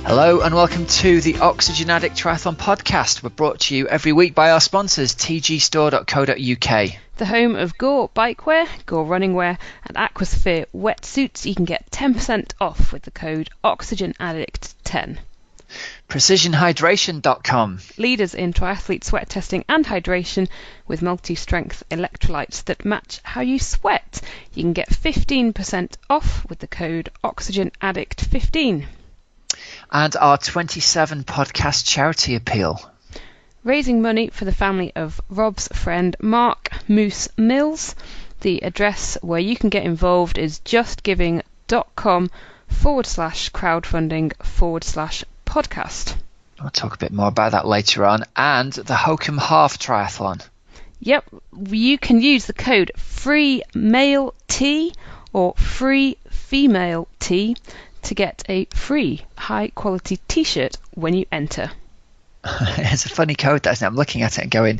Hello and welcome to the Oxygen Addict Triathlon Podcast. We're brought to you every week by our sponsors, tgstore.co.uk. The home of Gore Bikewear, Gore Running Wear and Aquasphere wetsuits. You can get 10% off with the code OxygenAddict10. PrecisionHydration.com. Leaders in triathlete sweat testing and hydration with multi-strength electrolytes that match how you sweat. You can get 15% off with the code OxygenAddict15. And our 27 podcast charity appeal. Raising money for the family of Rob's friend Mark Moose Mills. The address where you can get involved is justgiving.com/crowdfunding/podcast. I'll talk a bit more about that later on. And the Hokum Half Triathlon. Yep, you can use the code FREEMALET or FREEFEMALET to get a free high-quality t-shirt when you enter. It's a funny code, that, isn't it? I'm looking at it and going,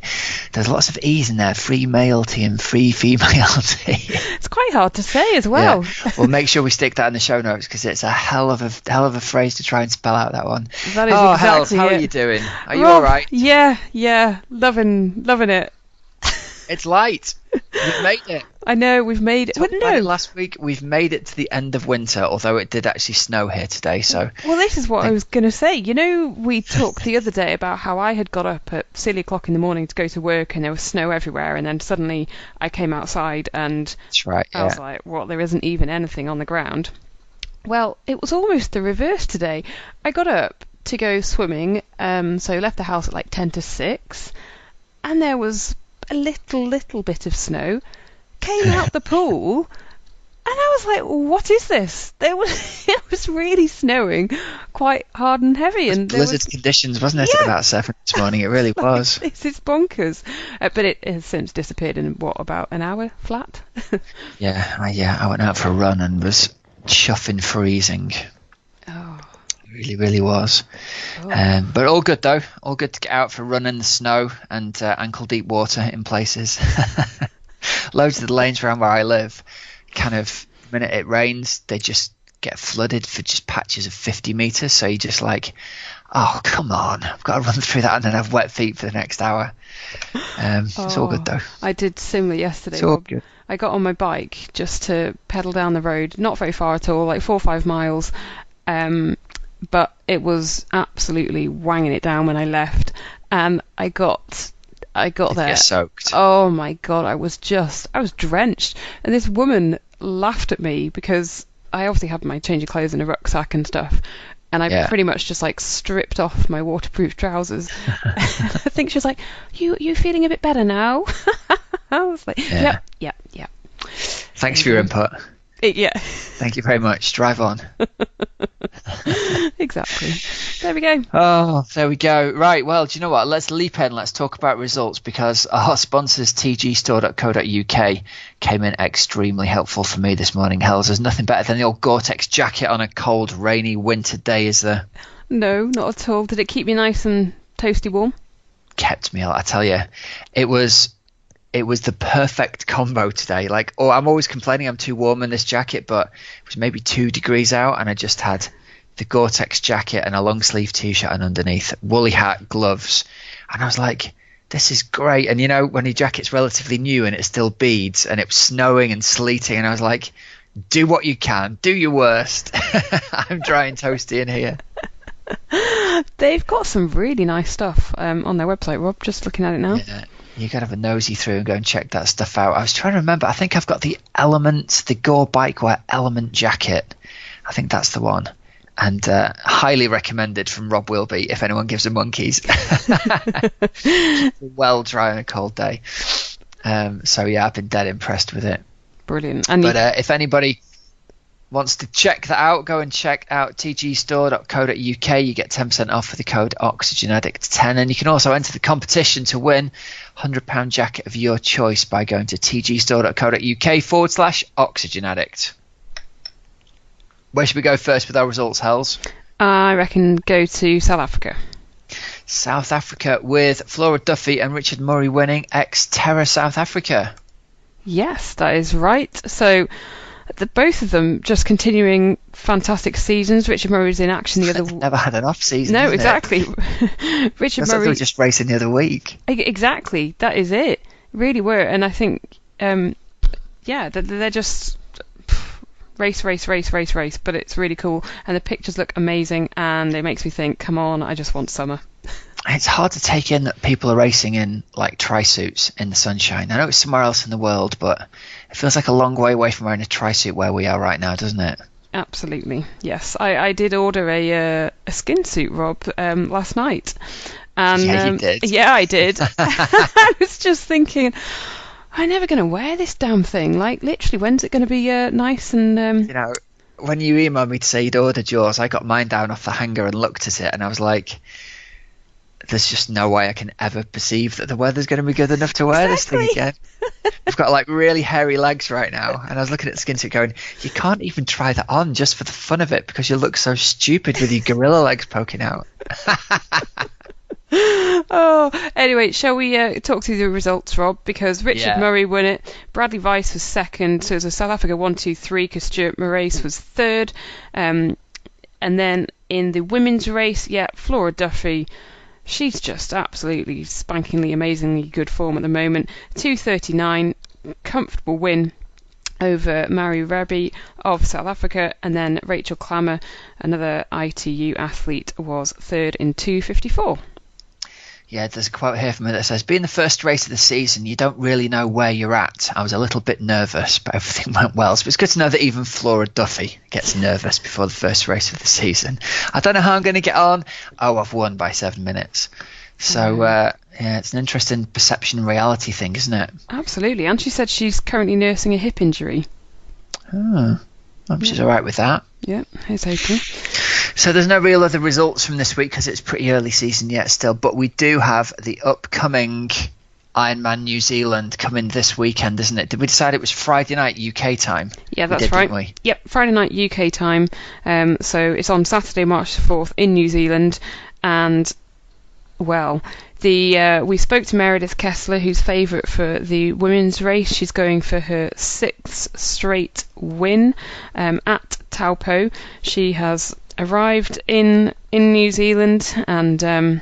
there's lots of E's in there, free male tea and free female tea. It's quite hard to say as well. Yeah. We'll make sure we stick that in the show notes because it's a hell of a phrase to try and spell out that one. That is exactly Hells, how it. are you doing? Are you Rob, all right? Yeah, loving it. It's light. We've made it. I know, we've made it. Talked about it last week. We've made it to the end of winter, although it did actually snow here today. So. Well, this is what I was going to say. You know, we talked the other day about how I had got up at silly o'clock in the morning to go to work and there was snow everywhere, and then suddenly I came outside and That's right, I was like, what, there isn't even anything on the ground. Well, it was almost the reverse today. I got up to go swimming, so left the house at like 10 to 6, and there was a little bit of snow. Came out the pool and I was like, what is this? It was really snowing quite hard and heavy, and blizzard conditions, wasn't it? At about 7 this morning. It really was. It's bonkers, but it has since disappeared in about an hour flat. I went out for a run and was chuffing freezing. Oh, It really was. But all good though, all good to get out for a run in the snow and ankle deep water in places. Loads of the lanes around where I live, kind of, the minute it rains, they just get flooded for just patches of 50 metres. So you're just like, oh, come on, I've got to run through that and then have wet feet for the next hour. It's all good though. I did similar yesterday. It's all good. I got on my bike just to pedal down the road, not very far at all, like 4 or 5 miles. But it was absolutely wanging it down when I left, and I got there. Soaked. Oh my God, I was drenched. And this woman laughed at me because I obviously had my change of clothes in a rucksack and stuff. And I pretty much just like stripped off my waterproof trousers. I think she was like, you feeling a bit better now? I was like, yep. Thanks for your input. Yeah. Thank you very much. Drive on. Exactly. There we go. Oh, there we go. Right, well, do you know what? Let's leap in. Let's talk about results because our sponsors, tgstore.co.uk, came in extremely helpful for me this morning. Hells, there's nothing better than the old Gore-Tex jacket on a cold, rainy winter day, is there? No, not at all. Did it keep you nice and toasty warm? Kept me, I tell you. It was the perfect combo today. Like, I'm always complaining I'm too warm in this jacket, but it was maybe 2 degrees out and I just had the Gore-Tex jacket and a long sleeve t-shirt and underneath, woolly hat, gloves. And I was like, this is great. And you know, when your jacket's relatively new and it still beads and it was snowing and sleeting, and I was like, do what you can, do your worst. I'm dry and toasty in here. They've got some really nice stuff on their website, Rob, just looking at it now. Yeah. You gotta have a nosy through and go and check that stuff out. I was trying to remember. I think I've got the Gore Bikewear Element jacket. I think that's the one. And highly recommended from Rob Wilby if anyone gives a monkeys. Well dry on a cold day. So yeah, I've been dead impressed with it. Brilliant. But if anybody wants to check that out, go and check out tgstore.co.uk. You get 10% off with the code OxygenAddict10, and you can also enter the competition to win £100 jacket of your choice by going to tgstore.co.uk/OxygenAddict. Where should we go first with our results, Hells? I reckon go to South Africa. South Africa with Flora Duffy and Richard Murray winning Xterra South Africa. Yes, that is right. So both of them just continuing fantastic seasons. Richard Murray was in action the other. Never had an off season. No, isn't exactly. It? Richard That's Murray. like they were just racing the other week. Exactly. That is it. Really were, and I think, they're just race. But it's really cool, and the pictures look amazing, and it makes me think, come on, I just want summer. It's hard to take in that people are racing in like tri-suits in the sunshine. I know it's somewhere else in the world, but it feels like a long way away from wearing a tri-suit where we are right now, doesn't it? Absolutely, yes. I did order a skin suit, Rob, last night. And, yeah, you did. Yeah, I did. I was just thinking, I'm never going to wear this damn thing. Like, literally, when's it going to be nice and... When you emailed me to say you'd ordered yours, I got mine down off the hanger and looked at it, and I was like, there's just no way I can ever perceive that the weather's going to be good enough to wear this thing again. I've got like really hairy legs right now, and I was looking at the skin suit going, you can't even try that on just for the fun of it because you look so stupid with your gorilla legs poking out. Oh, anyway, shall we talk through the results, Rob? Because Richard Murray won it, Bradley Weiss was second, so it was a South Africa 1-2-3 because Stuart Moraes was third. And then in the women's race, Flora Duffy, she's just absolutely spankingly, amazingly good form at the moment. 2:39, comfortable win over Mari Rebbe of South Africa, and then Rachel Clammer, another ITU athlete, was third in 2:54. Yeah, there's a quote here from her that says, being the first race of the season, you don't really know where you're at. I was a little bit nervous, but everything went well. So it's good to know that even Flora Duffy gets nervous before the first race of the season. I don't know how I'm going to get on. Oh, I've won by 7 minutes. So, it's an interesting perception and reality thing, isn't it? Absolutely. And she said she's currently nursing a hip injury. Oh, she's all right with that. Yeah, here's hoping. So there's no real other results from this week because it's pretty early season yet still, but we do have the upcoming Ironman New Zealand coming this weekend, isn't it? Did we decide it was Friday night UK time? Yeah, that's right. Didn't we? Yep, Friday night UK time. So it's on Saturday, March the 4th in New Zealand, and well, we spoke to Meredith Kessler, who's favourite for the women's race. She's going for her 6th straight win at Taupo. She has arrived in New Zealand, and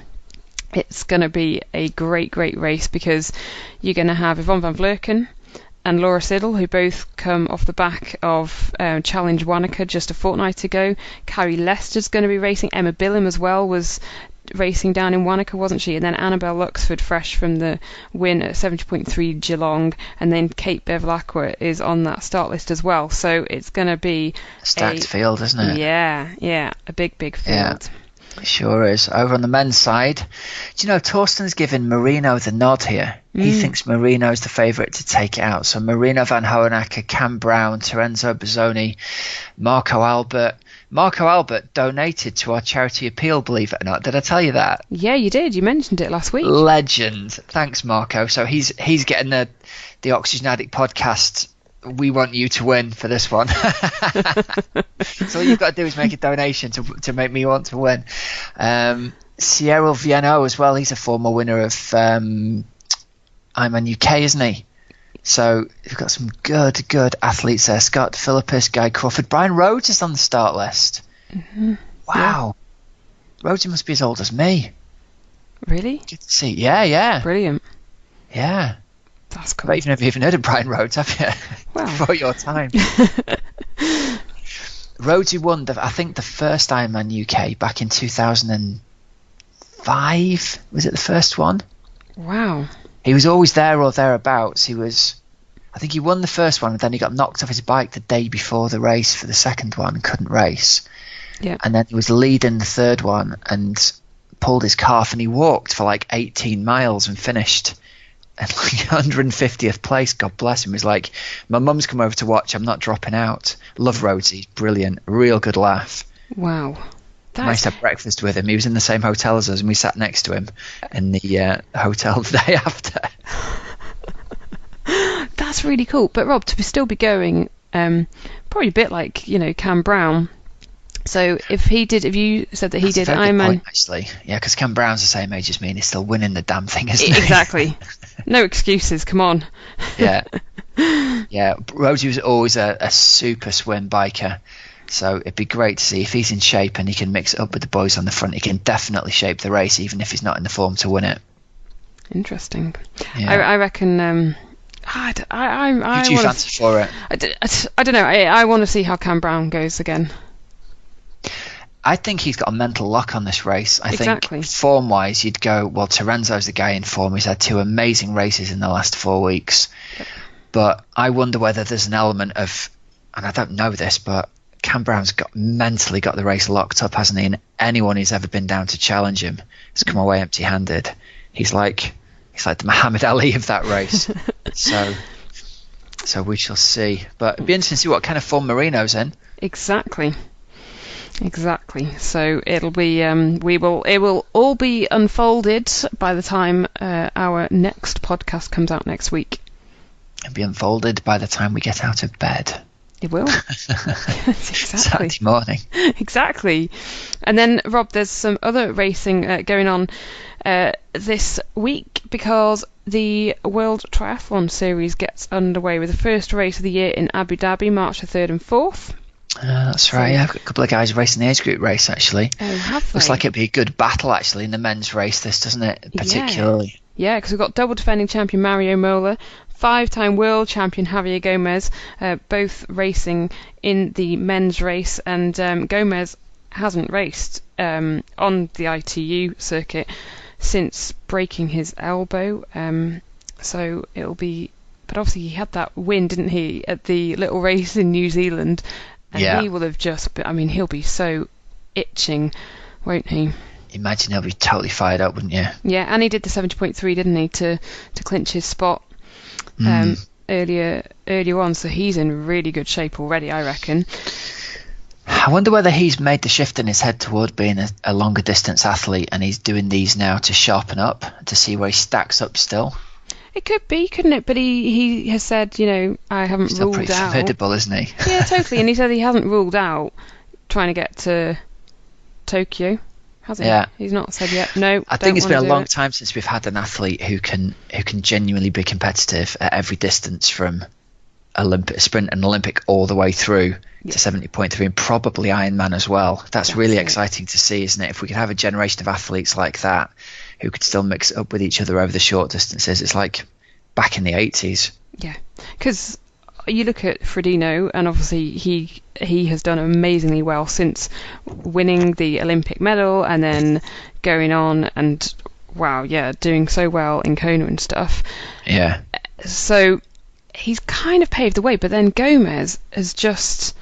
it's going to be a great race because you're going to have Yvonne van Vlerken and Laura Siddle, who both come off the back of Challenge Wanaka just a fortnight ago. Carrie Lester's going to be racing. Emma Billam as well was racing down in Wanaka, wasn't she? And then Annabelle Luxford, fresh from the win at 70.3 Geelong, and then Kate Bevilacqua is on that start list as well. So it's going to be a stacked field, isn't it? Yeah, a big field. Yeah. It sure is. Over on the men's side, do you know, Torsten's given Marino the nod here. He thinks Marino's the favourite to take it out. So Marino van Hohenacker, Cam Brown, Terenzo Bozzoni, Marco Albert. Marco Albert donated to our charity appeal, believe it or not. Did I tell you that? Yeah, you did. You mentioned it last week. Legend. Thanks, Marco. So he's getting the Oxygen Addict podcast. We want you to win for this one. So all you've got to do is make a donation to make me want to win. Cyril Viennot as well. He's a former winner of Ironman UK, isn't he? So you've got some good athletes there. Scott Philippus, Guy Crawford. Brian Rhodes is on the start list. Mm-hmm. Wow. Yeah. Rhodes must be as old as me. Really? Good to see. Yeah. Brilliant. Yeah. That's cool. I bet you've never even heard of Brian Rhodes, have you? Well. Before your time. Rhodesy won, I think, the first Ironman UK back in 2005. Was it the first one? Wow. He was always there or thereabouts. I think he won the first one, and then he got knocked off his bike the day before the race for the second one and couldn't race. Yeah. And then he was leading the third one and pulled his calf, and he walked for like 18 miles and finished at like 150th place. God bless him. He was like, my mum's come over to watch. I'm not dropping out. Love Rhodesy. He's brilliant. Real good laugh. Wow. I used to have breakfast with him. He was in the same hotel as us, and we sat next to him in the hotel the day after. That's really cool. But Rob, to still be going, probably a bit like, Cam Brown, So if you said that he That's a did very good Ironman, point, actually. Yeah, because Cam Brown's the same age as me and he's still winning the damn thing, isn't he? exactly. No excuses. Come on. Yeah. Yeah, Rosie was always a super swim biker. So it'd be great to see if he's in shape and he can mix it up with the boys on the front. He can definitely shape the race, even if he's not in the form to win it. Interesting. Yeah. I reckon. Who do you fancy for it? I don't know. I want to see how Cam Brown goes again. I think he's got a mental lock on this race. I Exactly. think form-wise, you'd go, well, Terenzo's the guy in form. He's had 2 amazing races in the last 4 weeks. Yep. But I wonder whether there's an element of, and I don't know this, but Cam Brown's mentally got the race locked up, hasn't he? And anyone who's ever been down to challenge him has come away empty-handed. He's like the Muhammad Ali of that race. So we shall see. But it'd be interesting to see what kind of form Marino's in. Exactly. So it'll be it will all be unfolded by the time our next podcast comes out next week. It'll be unfolded by the time we get out of bed. It will. Exactly. Saturday morning. Exactly. And then, Rob, there's some other racing going on this week because the World Triathlon Series gets underway with the first race of the year in Abu Dhabi, March the 3rd and 4th. That's right. Yeah, I've got a couple of guys racing the age group race, actually. Oh, have they? Looks like it'd be a good battle, actually, in the men's race, this, doesn't it? Particularly. Yeah, because we've got double defending champion Mario Mola, 5-time world champion Javier Gomez, both racing in the men's race, and Gomez hasn't raced on the ITU circuit since breaking his elbow. So it'll be, but obviously he had that win, didn't he, at the little race in New Zealand, and he will have he'll be so itching, won't he? Imagine he'll be totally fired up, wouldn't you? Yeah, and he did the 70.3, didn't he, to clinch his spot earlier on, so he's in really good shape already, I reckon. I wonder whether he's made the shift in his head toward being a longer distance athlete, and he's doing these now to sharpen up, to see where he stacks up still. It could be, couldn't it? But he has said, I haven't Still ruled pretty out. formidable, isn't he? Yeah, totally. And he said he hasn't ruled out trying to get to Tokyo, has he? Yeah. He's not said yet. No. I think it's been a long time since we've had an athlete who can genuinely be competitive at every distance, from Olympic sprint and Olympic all the way through to 70.3, and probably Ironman as well. That's really exciting to see, isn't it? If we could have a generation of athletes like that who could still mix it up with each other over the short distances, it's like back in the 80s. Yeah, because you look at Frodeno, and obviously he has done amazingly well since winning the Olympic medal and then going on and doing so well in Kona and stuff. Yeah. So he's kind of paved the way, but then Gomez has just,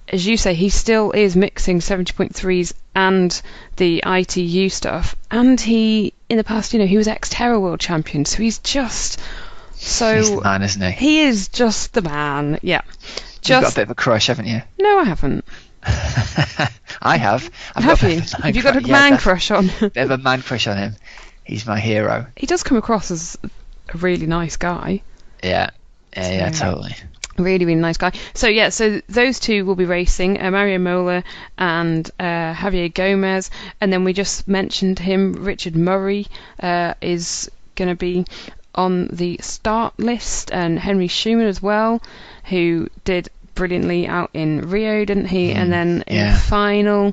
as you say, he still is mixing 70.3s and the ITU stuff, and he in the past, he was ex-Terra World champion, so he's just so he's the man, isn't he? He is just the man. Yeah. You've got a bit of a crush, haven't you? No, I haven't. I have. Have you? Have you got a man crush on? Bit of a man crush on him. He's my hero. He does come across as a really nice guy. Yeah, totally. Really, really nice guy. So those two will be racing, Mario Mola and Javier Gomez. And then we just mentioned him, Richard Murray is going to be on the start list, and Henry Schumann as well, who did brilliantly out in Rio, didn't he? And then in the final.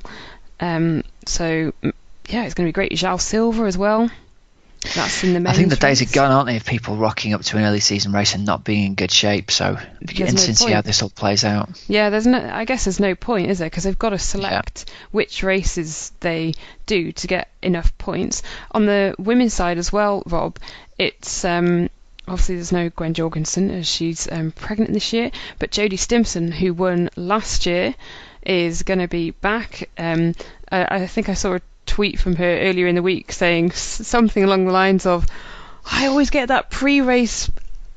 It's going to be great. João Silva as well. That's in the men's I think the days race. are gone, aren't they, of people rocking up to an early season race and not being in good shape. So it'd be interesting to see how this all plays out. Yeah, I guess there's no point, is there? Because they've got to select which races they do to get enough points. On the women's side as well, Rob, it's obviously there's no Gwen Jorgensen as she's pregnant this year, but Jodie Stimson, who won last year, is going to be back. I think I saw a tweet from her earlier in the week saying something along the lines of, I always get that pre-race,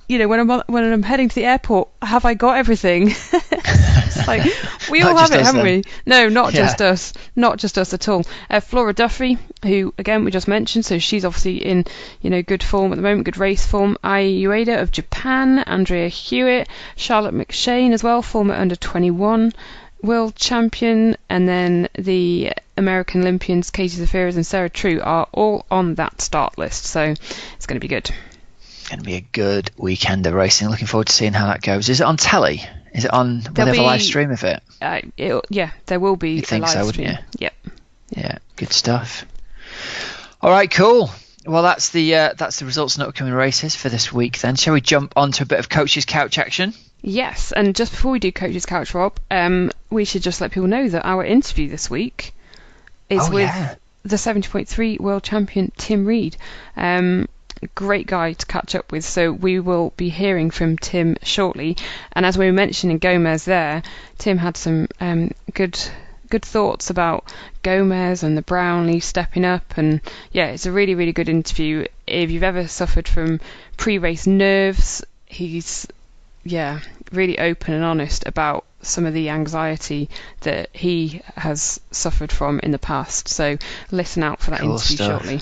when I'm heading to the airport, have I got everything? It's like, we all have it, haven't we? No, not just us. Not just us at all. Flora Duffy, who again we just mentioned, so she's obviously in good form at the moment, good race form. Ai Ueda of Japan, Andrea Hewitt, Charlotte McShane as well, former under 21. world champion, and then the American Olympians Katie Zaferes and Sarah True are all on that start list, so it's going to be good. Going to be a good weekend of racing. Looking forward to seeing how that goes. Is it on telly? Is it on? Will they have a live stream of it? Yeah, there will be. You think a live so, stream. wouldn't you? Yep. Yeah, good stuff. All right, cool. Well, that's the results and upcoming races for this week. Then, shall we jump on to a bit of Coach's Couch action? Yes, and just before we do Coach's Couch, Rob, we should just let people know that our interview this week is with the 70.3 world champion Tim Reed. Great guy to catch up with, so we will be hearing from Tim shortly. And as we were mentioning Gomez there, Tim had some good thoughts about Gomez and the Brownlee stepping up, and yeah, it's a really, really good interview. If you've ever suffered from pre-race nerves, he's really open and honest about some of the anxiety that he has suffered from in the past. So listen out for that interview shortly.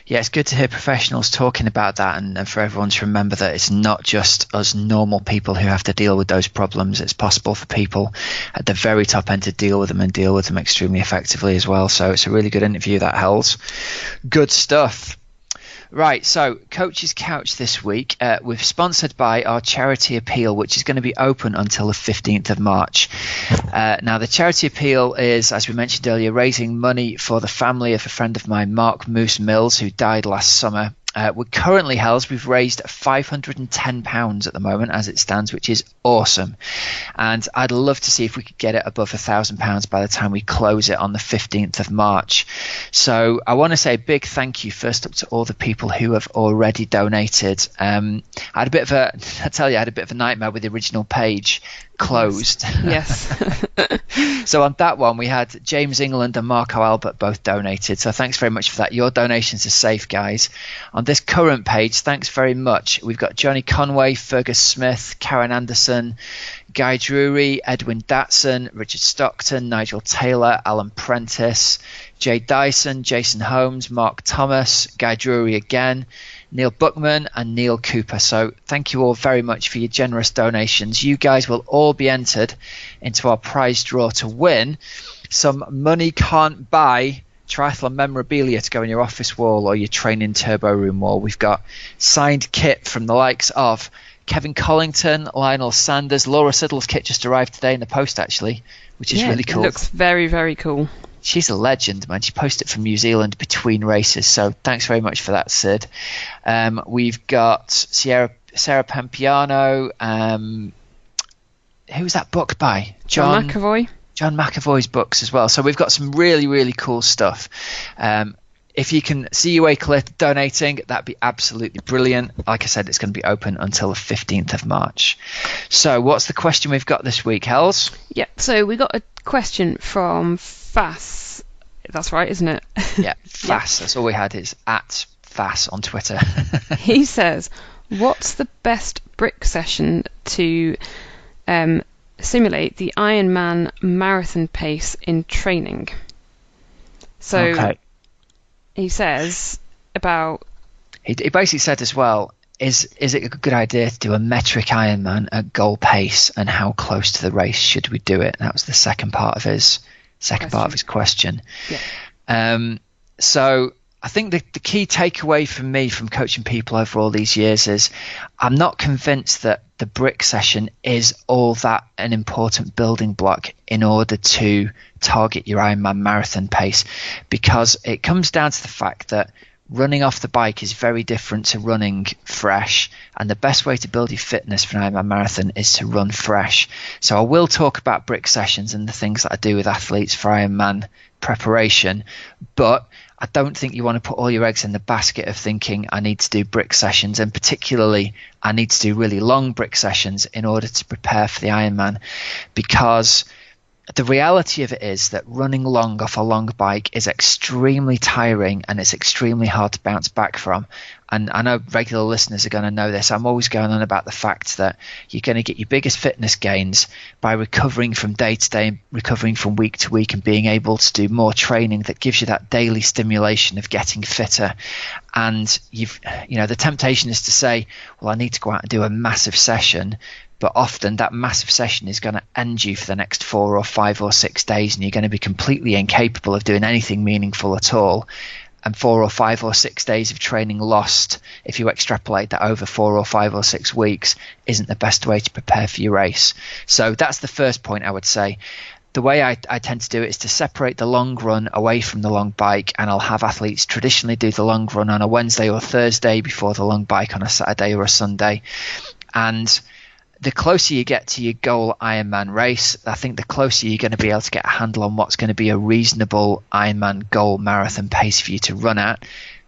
Yeah, it's good to hear professionals talking about that, and for everyone to remember that it's not just us normal people who have to deal with those problems. It's possible for people at the very top end to deal with them and deal with them extremely effectively as well. So it's a really good interview, that Hells. Good stuff. Right, so Coach's Couch this week, we're sponsored by our charity appeal, which is going to be open until the 15th of March. Now, the charity appeal is, as we mentioned earlier, raising money for the family of a friend of mine, Mark Moose Mills, who died last summer. We're currently, Hells, we've raised £510 at the moment as it stands, which is awesome. And I'd love to see if we could get it above £1,000 by the time we close it on the 15th of March. So I want to say a big thank you first up to all the people who have already donated. I had a bit of a nightmare with the original page closed. Yes. So on that one, we had James England and Marco Albert both donated. So thanks very much for that. Your donations are safe, guys. On this current page, thanks very much. We've got Johnny Conway, Fergus Smith, Karen Anderson, Guy Drury, Edwin Datson, Richard Stockton, Nigel Taylor, Alan Prentice, Jay Dyson, Jason Holmes, Mark Thomas, Guy Drury again, Neil Buckman and Neil Cooper. So thank you all very much for your generous donations. You guys will all be entered into our prize draw to win some money can't buy triathlon memorabilia to go on your office wall or your training turbo room wall. We've got signed kit from the likes of Kevin Collington, Lionel Sanders. Laura Siddle's kit just arrived today in the post, actually, which is really cool. It looks very, very cool. She's a legend, man. She posted from New Zealand between races, so thanks very much for that, Sid. We've got Sarah Pampiano. Who was that book by? John McAvoy. John McAvoy's books as well. So we've got some really, really cool stuff. If you can see your way clear to donating, that'd be absolutely brilliant. Like I said, it's going to be open until the 15th of March. So what's the question we've got this week, Hells? Yeah, so we got a question from Fass. That's right, isn't it? Yeah, Fass. That's all we had is at Fass on Twitter. He says, what's the best brick session to simulate the Ironman marathon pace in training? So okay. He says about... He basically said as well, is it a good idea to do a metric Ironman at goal pace, and how close to the race should we do it? That was the second part of his question. Yeah. So I think the key takeaway for me from coaching people over all these years is I'm not convinced that the brick session is all that an important building block in order to target your Ironman marathon pace, because it comes down to the fact that running off the bike is very different to running fresh, and the best way to build your fitness for an Ironman marathon is to run fresh. So I will talk about brick sessions and the things that I do with athletes for Ironman preparation, but I don't think you want to put all your eggs in the basket of thinking I need to do brick sessions, and particularly I need to do really long brick sessions in order to prepare for the Ironman, because the reality of it is that running long off a long bike is extremely tiring and it's extremely hard to bounce back from. And I know regular listeners are going to know this. I'm always going on about the fact that you're going to get your biggest fitness gains by recovering from day to day, recovering from week to week, and being able to do more training that gives you that daily stimulation of getting fitter. And the temptation is to say, well, I need to go out and do a massive session, but often that massive session is going to end you for the next 4 or 5 or 6 days, and you're going to be completely incapable of doing anything meaningful at all. And 4 or 5 or 6 days of training lost, if you extrapolate that over 4 or 5 or 6 weeks, isn't the best way to prepare for your race. So that's the first point I would say. The way I tend to do it is to separate the long run away from the long bike, and I'll have athletes traditionally do the long run on a Wednesday or Thursday before the long bike on a Saturday or a Sunday. And the closer you get to your goal Ironman race, I think the closer you're going to be able to get a handle on what's going to be a reasonable Ironman goal marathon pace for you to run at.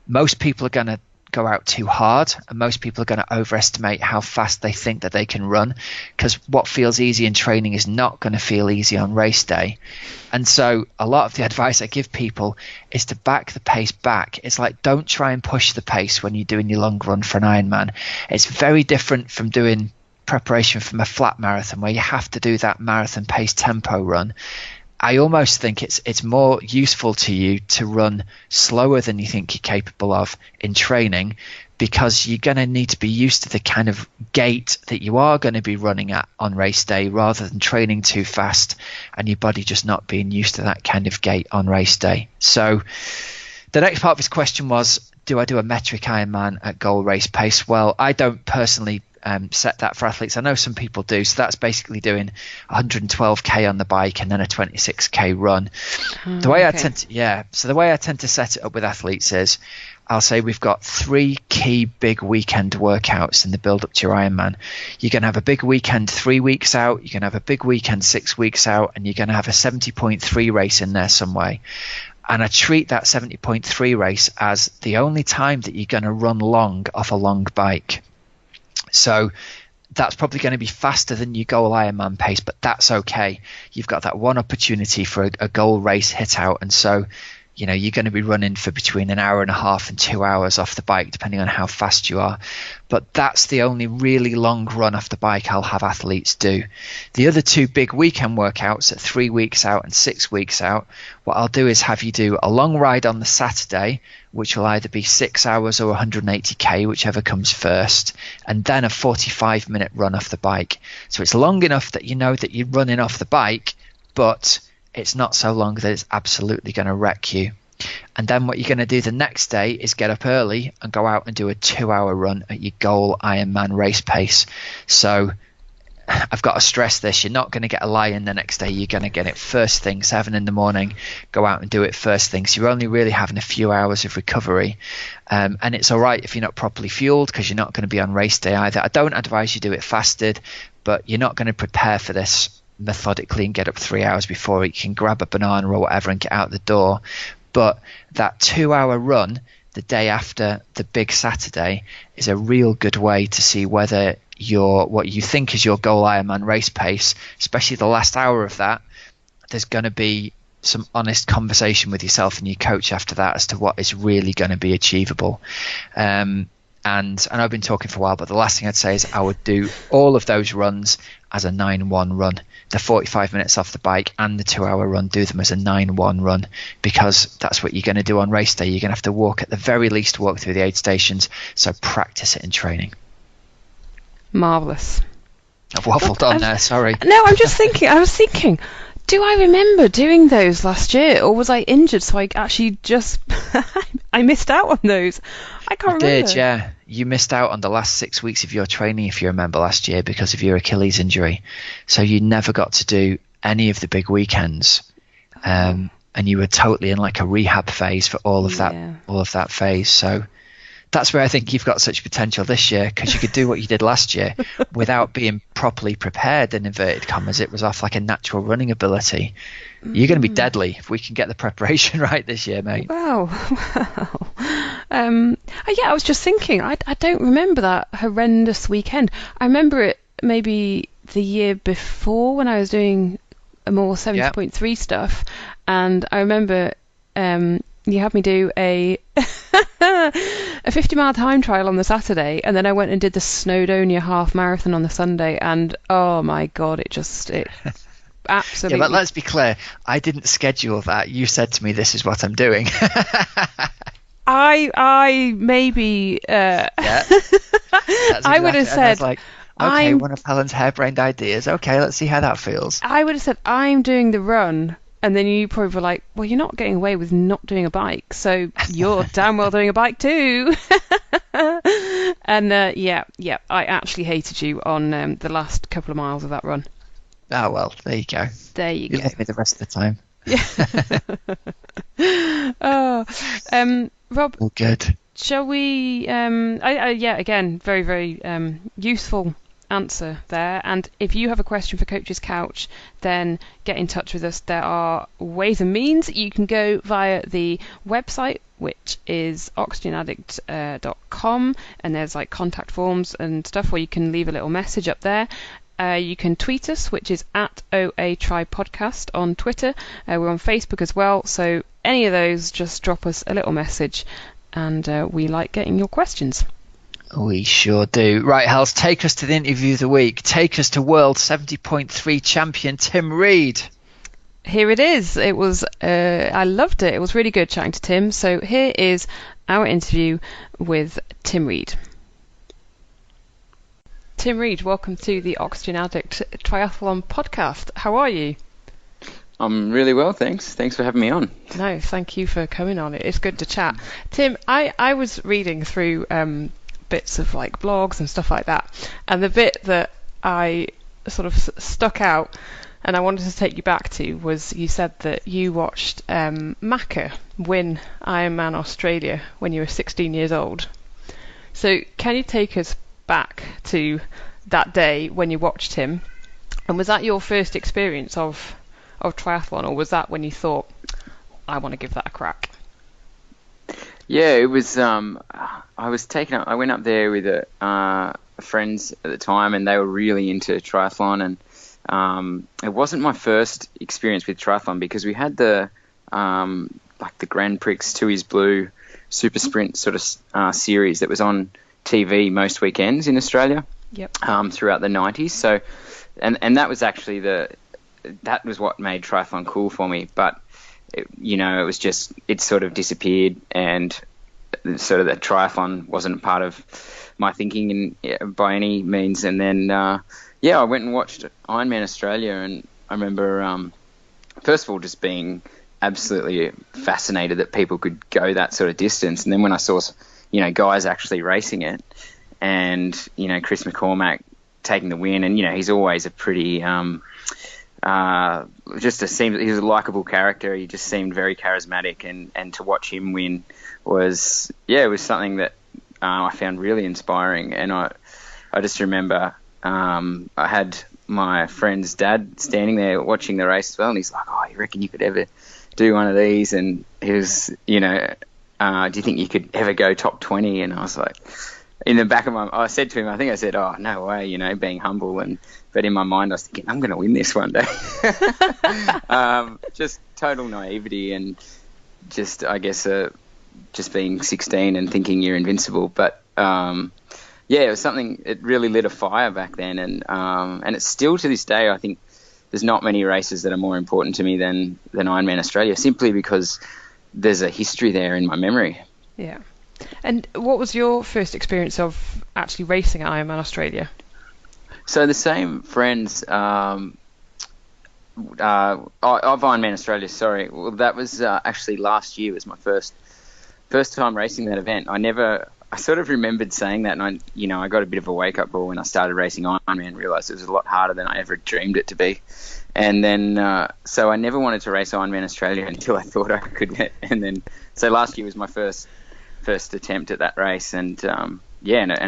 Most people are going to go out too hard, and most people are going to overestimate how fast they think that they can run, because what feels easy in training is not going to feel easy on race day. And so a lot of the advice I give people is to back the pace back. It's like, don't try and push the pace when you're doing your long run for an Ironman. It's very different from doing preparation from a flat marathon where you have to do that marathon pace tempo run. I almost think it's more useful to you to run slower than you think you're capable of in training, because you're going to need to be used to the kind of gait that you are going to be running at on race day, rather than training too fast and your body just not being used to that kind of gait on race day. So the next part of his question was, do I do a metric Ironman at goal race pace? Well, I don't personally set that for athletes. I know some people do. So that's basically doing 112k on the bike and then a 26k run. The way I tend to set it up with athletes is, I'll say we've got 3 key big weekend workouts in the build up to your Ironman. You're going to have a big weekend 3 weeks out, you're going to have a big weekend 6 weeks out, and you're going to have a 70.3 race in there some way. And I treat that 70.3 race as the only time that you're going to run long off a long bike. So that's probably going to be faster than your goal Ironman pace, but that's okay. You've got that one opportunity for a goal race hit out. And so, you know, you're going to be running for between an hour and a half and 2 hours off the bike, depending on how fast you are. But that's the only really long run off the bike I'll have athletes do. The other 2 big weekend workouts at 3 weeks out and 6 weeks out, what I'll do is have you do a long ride on the Saturday, which will either be 6 hours or 180k, whichever comes first, and then a 45-minute run off the bike. So it's long enough that you know that you're running off the bike, but it's not so long that it's absolutely going to wreck you. And then what you're going to do the next day is get up early and go out and do a 2-hour run at your goal Ironman race pace. So I've got to stress this, you're not going to get a lie-in the next day. You're going to get it first thing, 7 in the morning, go out and do it first thing. So you're only really having a few hours of recovery. And it's all right if you're not properly fueled, because you're not going to be on race day either. I don't advise you do it fasted, but you're not going to prepare for this methodically and get up 3 hours before. You can grab a banana or whatever and get out the door. But that 2-hour run the day after the big Saturday is a real good way to see whether what you think is your goal Ironman race pace, especially the last hour of that, there's going to be some honest conversation with yourself and your coach after that as to what is really going to be achievable. And I've been talking for a while, but the last thing I'd say is I would do all of those runs as a 9-1 run. The 45 minutes off the bike and the 2-hour run, do them as a 9-1 run, because that's what you're going to do on race day. You're going to have to walk, at the very least, walk through the aid stations. So practice it in training. Marvellous. I've waffled on there, sorry. No, I was thinking, do I remember doing those last year, or was I injured so I actually just I missed out on those? I can't remember. You did, yeah. You missed out on the last 6 weeks of your training, if you remember, last year because of your Achilles injury. So you never got to do any of the big weekends. And you were totally in like a rehab phase for all of that phase. So that's where I think you've got such potential this year, because you could do what you did last year without being properly prepared, in inverted commas. It was off like a natural running ability. You're going to be deadly if we can get the preparation right this year, mate. Wow. Yeah, I was just thinking, I don't remember that horrendous weekend. I remember it maybe the year before when I was doing a more 70.3 stuff, and I remember you had me do a 50-mile time trial on the Saturday, and then I went and did the Snowdonia half marathon on the Sunday, and oh my god, it absolutely. Yeah, but let's be clear, I didn't schedule that. You said to me, this is what I'm doing. I maybe yeah, I would have said, Okay, one of Helen's harebrained ideas. Okay, let's see how that feels. I would have said I'm doing the run, and then you probably were like, well, you're not getting away with not doing a bike, so you're damn well doing a bike too. And yeah, I actually hated you on the last couple of miles of that run. Oh, well, there you go. There you go. You hate me the rest of the time. Oh, Rob. All good. Shall we? Yeah, again, very, very useful answer there. And if you have a question for Coach's Couch, then get in touch with us. There are ways and means. You can go via the website, which is oxygenaddict.com, and there's like contact forms and stuff where you can leave a little message up there. You can tweet us, which is at OA Try Podcast on Twitter. We're on Facebook as well, so any of those, just drop us a little message, and we like getting your questions. We sure do. Right, Hals, take us to the interview of the week. Take us to World 70.3 champion Tim Reed. Here it is. It was, I loved it. It was really good chatting to Tim. So here is our interview with Tim Reed. Tim Reed, welcome to the Oxygen Addict Triathlon podcast. How are you? I'm really well, thanks. Thanks for having me on. No, thank you for coming on. It's good to chat. Tim, I was reading through bits of like blogs and stuff like that, and the bit that I sort of stuck out and I wanted to take you back to was you said that you watched Macca win Ironman Australia when you were 16 years old. So can you take us back to that day when you watched him, and was that your first experience of triathlon, or was that when you thought, I want to give that a crack? Yeah, it was. I went up there with friends at the time, and they were really into triathlon. And it wasn't my first experience with triathlon because we had the Grand Prix Tooheys Blue Super Sprint sort of series that was on TV most weekends in Australia. Yep. Throughout the 90s. So, and that was actually that was what made triathlon cool for me. But it was just, it sort of disappeared, and sort of that triathlon wasn't a part of my thinking by any means. And then I went and watched Ironman Australia, and I remember first of all just being absolutely fascinated that people could go that sort of distance. And then when I saw guys actually racing it, and Chris McCormack taking the win, and he's always a pretty he was a likable character. He just seemed very charismatic, and to watch him win was something that I found really inspiring. And I just remember I had my friend's dad standing there watching the race as well, and he's like, "Oh, you reckon you could ever do one of these?" And he was, do you think you could ever go top 20? And I was like, in the back of I said to him, "Oh, no way," being humble. But in my mind, I was thinking, I'm going to win this one day. Just total naivety, and just, I guess, just being 16 and thinking you're invincible. But it was something. It really lit a fire back then, and it's still to this day. I think there's not many races that are more important to me than Ironman Australia, simply because there's a history there in my memory. Yeah. And what was your first experience of actually racing at Ironman Australia? So the same friends of Ironman Australia, sorry. Well, that was actually last year was my first time racing that event. I sort of remembered saying that, and I got a bit of a wake-up call when I started racing Ironman and realised it was a lot harder than I ever dreamed it to be. And then, so I never wanted to race Ironman Australia until I thought I could. And then, so last year was my first attempt at that race, and and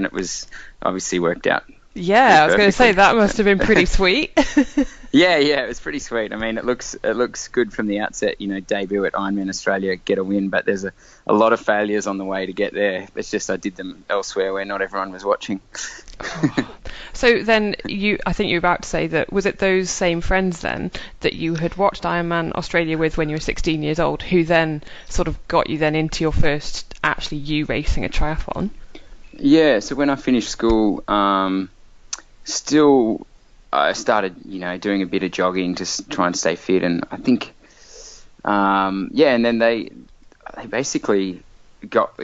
it was obviously worked out. Yeah, I was going to say that must have been pretty sweet. Yeah, it was pretty sweet. I mean, it looks good from the outset. Debut at Ironman Australia, get a win, but there's a lot of failures on the way to get there. It's just I did them elsewhere where not everyone was watching. So then I think you were about to say that, was it those same friends then that you had watched Ironman Australia with when you were 16 years old, who then sort of got you then into your first actually you racing a triathlon? Yeah, so when I finished school, still I started, doing a bit of jogging to try and stay fit, and I think, and then they basically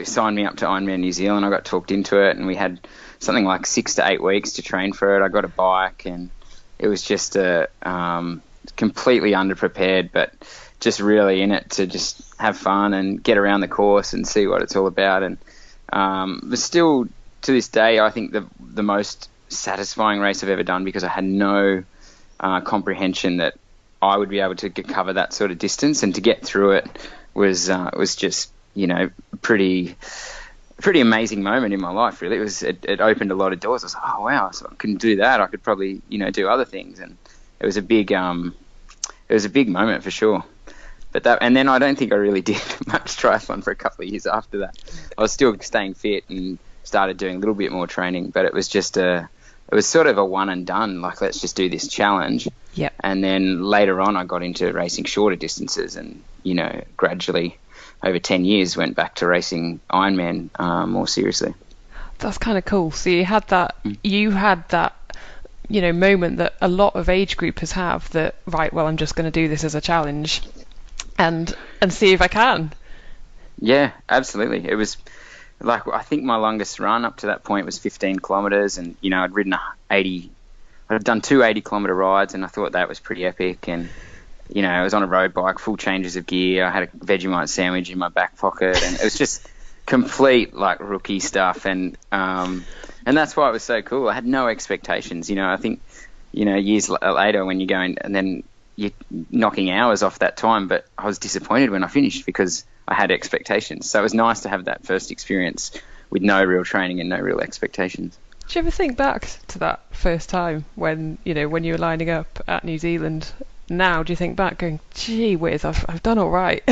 signed me up to Ironman New Zealand. I got talked into it, and we had something like 6 to 8 weeks to train for it. I got a bike, and it was just completely underprepared, but just really in it to just have fun and get around the course and see what it's all about. And but still, to this day, I think the most satisfying race I've ever done, because I had no comprehension that I would be able to cover that sort of distance, and to get through it was just, pretty amazing moment in my life. Really, it opened a lot of doors. I was like, oh wow, so I couldn't do that. I could probably do other things, and it was a big moment for sure. But and then I don't think I really did much triathlon for a couple of years after that. I was still staying fit and started doing a little bit more training, but it was just it was sort of a one and done, like, let's just do this challenge. Yep. And then later on I got into racing shorter distances, and, gradually over 10 years went back to racing Ironman more seriously. That's kind of cool. So you had that moment that a lot of age groupers have, that, right, well, I'm just going to do this as a challenge and see if I can. Yeah, absolutely. It was like, I think my longest run up to that point was 15 kilometers, and I'd ridden I'd done 2 80-kilometer rides, and I thought that was pretty epic. And I was on a road bike, full changes of gear. I had a Vegemite sandwich in my back pocket, and it was just complete, like, rookie stuff. And that's why it was so cool. I had no expectations. I think years later when you're going and then you're knocking hours off that time, but I was disappointed when I finished because I had expectations. So it was nice to have that first experience with no real training and no real expectations. Do you ever think back to that first time when you were lining up at New Zealand? Now, do you think back going, gee whiz, I've done all right?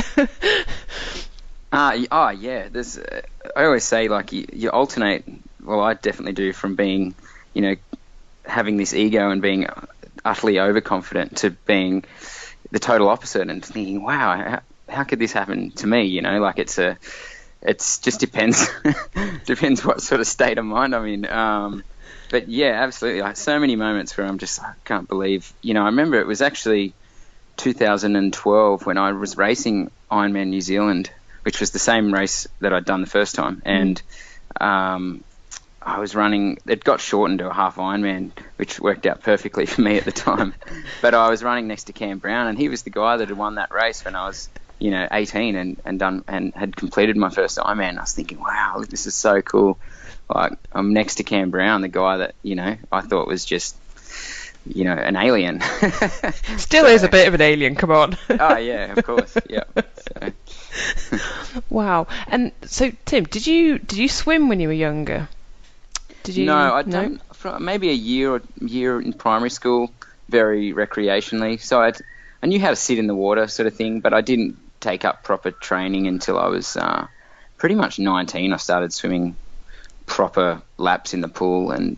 Yeah. There's, I always say, like, you alternate. Well, I definitely do, from being, having this ego and being utterly overconfident to being the total opposite and thinking, wow, how could this happen to me? Like, it's just depends what sort of state of mind I'm in. But yeah, absolutely. I had so many moments where I can't believe, I remember it was actually 2012 when I was racing Ironman New Zealand, which was the same race that I'd done the first time. And I was running, it got shortened to a half Ironman, which worked out perfectly for me at the time. But I was running next to Cam Brown, and he was the guy that had won that race when I was 18 and done and had completed my first Ironman. I was thinking, wow, this is so cool. Like, I'm next to Cam Brown, the guy that, I thought was just, an alien. Still is a bit of an alien, come on. Oh, yeah, of course, yeah. So. Wow. And so, Tim, did you swim when you were younger? Did you? No, I'd done maybe a year in primary school, very recreationally. So I knew how to sit in the water, sort of thing, but I didn't take up proper training until I was pretty much 19. I started swimming proper laps in the pool and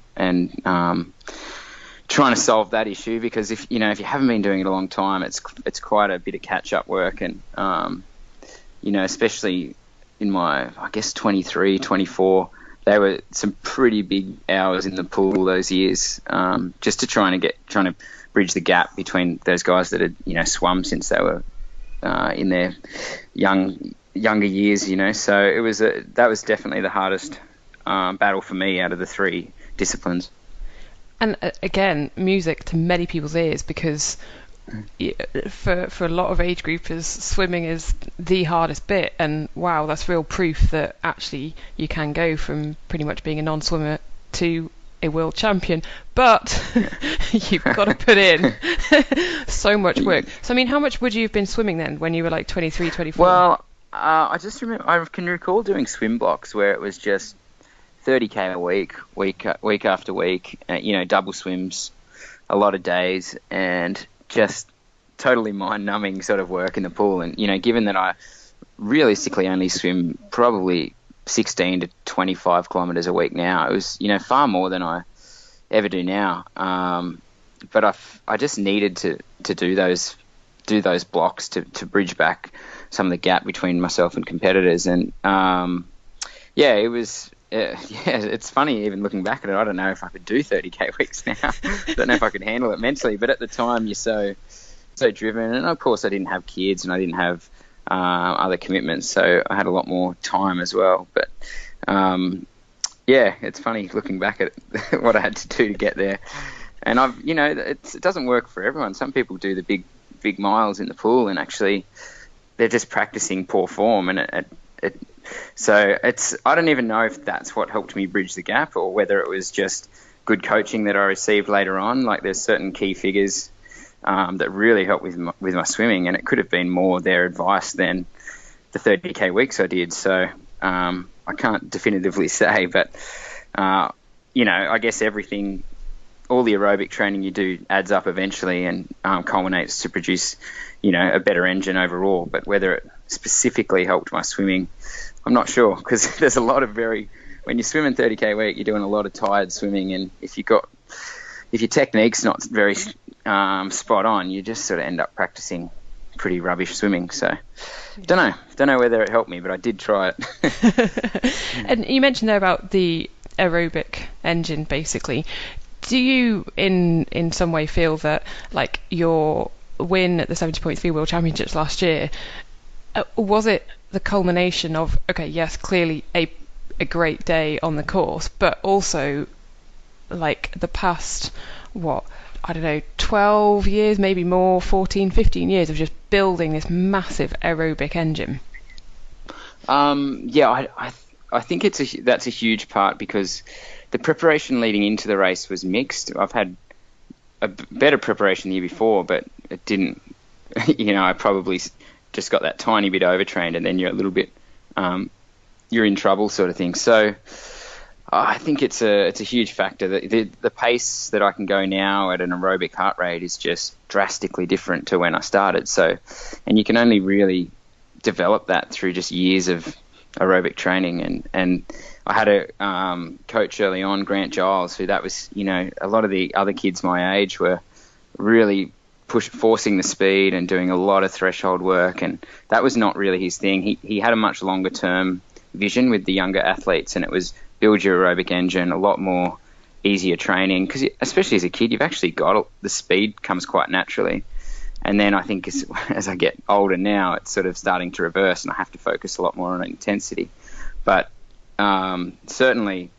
trying to solve that issue, because if you haven't been doing it a long time, it's quite a bit of catch up work, and especially in my, I guess, 23, 24, they were some pretty big hours in the pool those years, just to trying to bridge the gap between those guys that had swum since they were in their younger years. So it was that was definitely the hardest battle for me out of the 3 disciplines. And again, music to many people's ears, because for a lot of age groupers, swimming is the hardest bit. And wow, that's real proof that actually you can go from pretty much being a non-swimmer to a world champion, but you've got to put in so much work. So I mean, how much would you have been swimming then when you were like 23, 24? Well, I just remember, I can recall doing swim blocks where it was just 30k a week after week, double swims, a lot of days, and just totally mind-numbing sort of work in the pool. And given that I realistically only swim probably 16 to 25 kilometers a week now, it was far more than I ever do now. But I just needed to do those blocks to bridge back some of the gap between myself and competitors. And it was. It's funny even looking back at it. I don't know if I could do 30k weeks now. I don't know if I could handle it mentally. But at the time, you're so driven. And of course, I didn't have kids, and I didn't have other commitments, so I had a lot more time as well. But yeah, it's funny looking back at what I had to do to get there. And it doesn't work for everyone. Some people do the big miles in the pool, and actually they're just practicing poor form, and I don't even know if that's what helped me bridge the gap, or whether it was just good coaching that I received later on. Like, there's certain key figures that really helped with my swimming, and it could have been more their advice than the 30k weeks I did. So I can't definitively say, but I guess everything, all the aerobic training you do adds up eventually, and culminates to produce, a better engine overall. But whether it specifically helped my swimming, I'm not sure, because there's a lot of when you're swimming 30k week, you're doing a lot of tired swimming, and if your technique's not very spot on, you just sort of end up practicing pretty rubbish swimming. So don't know whether it helped me, but I did try it. And you mentioned there about the aerobic engine, basically. Do you in some way feel that, like, your win at the 70.3 World Championships last year, was it the culmination of, okay, yes, clearly a great day on the course, but also, like, the past, 12 years, maybe more, 14, 15 years of just building this massive aerobic engine? Yeah, I think that's a huge part, because the preparation leading into the race was mixed. I've had a better preparation the year before, but it didn't, I probably just got that tiny bit overtrained, and then you're a little bit, you're in trouble, sort of thing. So I think it's a huge factor. The pace that I can go now at an aerobic heart rate is just drastically different to when I started. So, and you can only really develop that through just years of aerobic training. And I had a coach early on, Grant Giles, who that was, a lot of the other kids my age were really forcing the speed and doing a lot of threshold work, and that was not really his thing. He had a much longer term vision with the younger athletes, and it was build your aerobic engine, a lot more easier training, because especially as a kid, you've actually got the speed comes quite naturally. And then I think as I get older now, it's sort of starting to reverse, and I have to focus a lot more on intensity. But certainly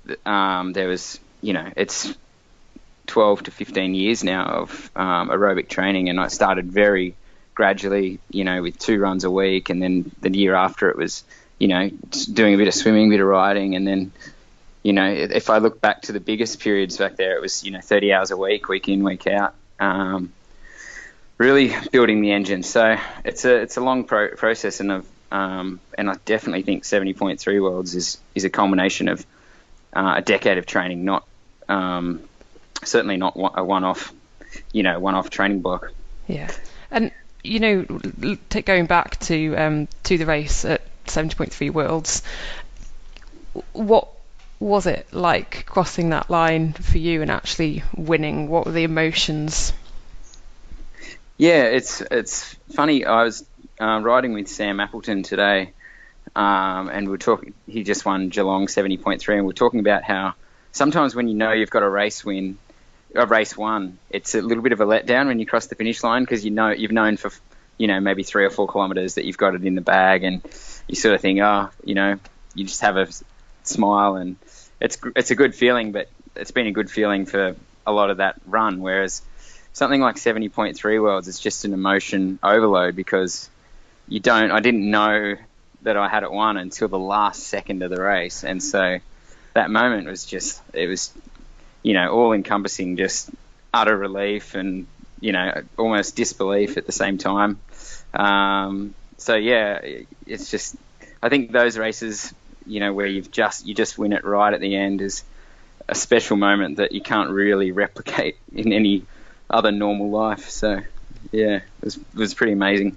there was, it's 12 to 15 years now of aerobic training, and I started very gradually, with 2 runs a week, and then the year after it was, doing a bit of swimming, a bit of riding, and then, if I look back to the biggest periods back there, it was, 30 hours a week, week in, week out, really building the engine. So it's a long process, and I definitely think 70.3 Worlds is a culmination of a decade of training, not certainly not a one-off training block. Yeah, and going back to the race at 70.3 Worlds, what was it like crossing that line for you and actually winning? What were the emotions? Yeah, it's funny. I was riding with Sam Appleton today, and we're talking. He just won Geelong 70.3, and we're talking about how sometimes when you've got a race won, it's a little bit of a letdown when you cross the finish line, because you've known for maybe 3 or 4 kilometres that you've got it in the bag, and you sort of think, you just have a smile, and it's a good feeling. But it's been a good feeling for a lot of that run, whereas something like 70.3 Worlds is just an emotion overload, because I didn't know that I had it won until the last second of the race. And so that moment was just, it was, all encompassing, just utter relief and, almost disbelief at the same time. So yeah, it's just, I think those races, where you just win it right at the end is a special moment that you can't really replicate in any other normal life. So yeah, it was pretty amazing.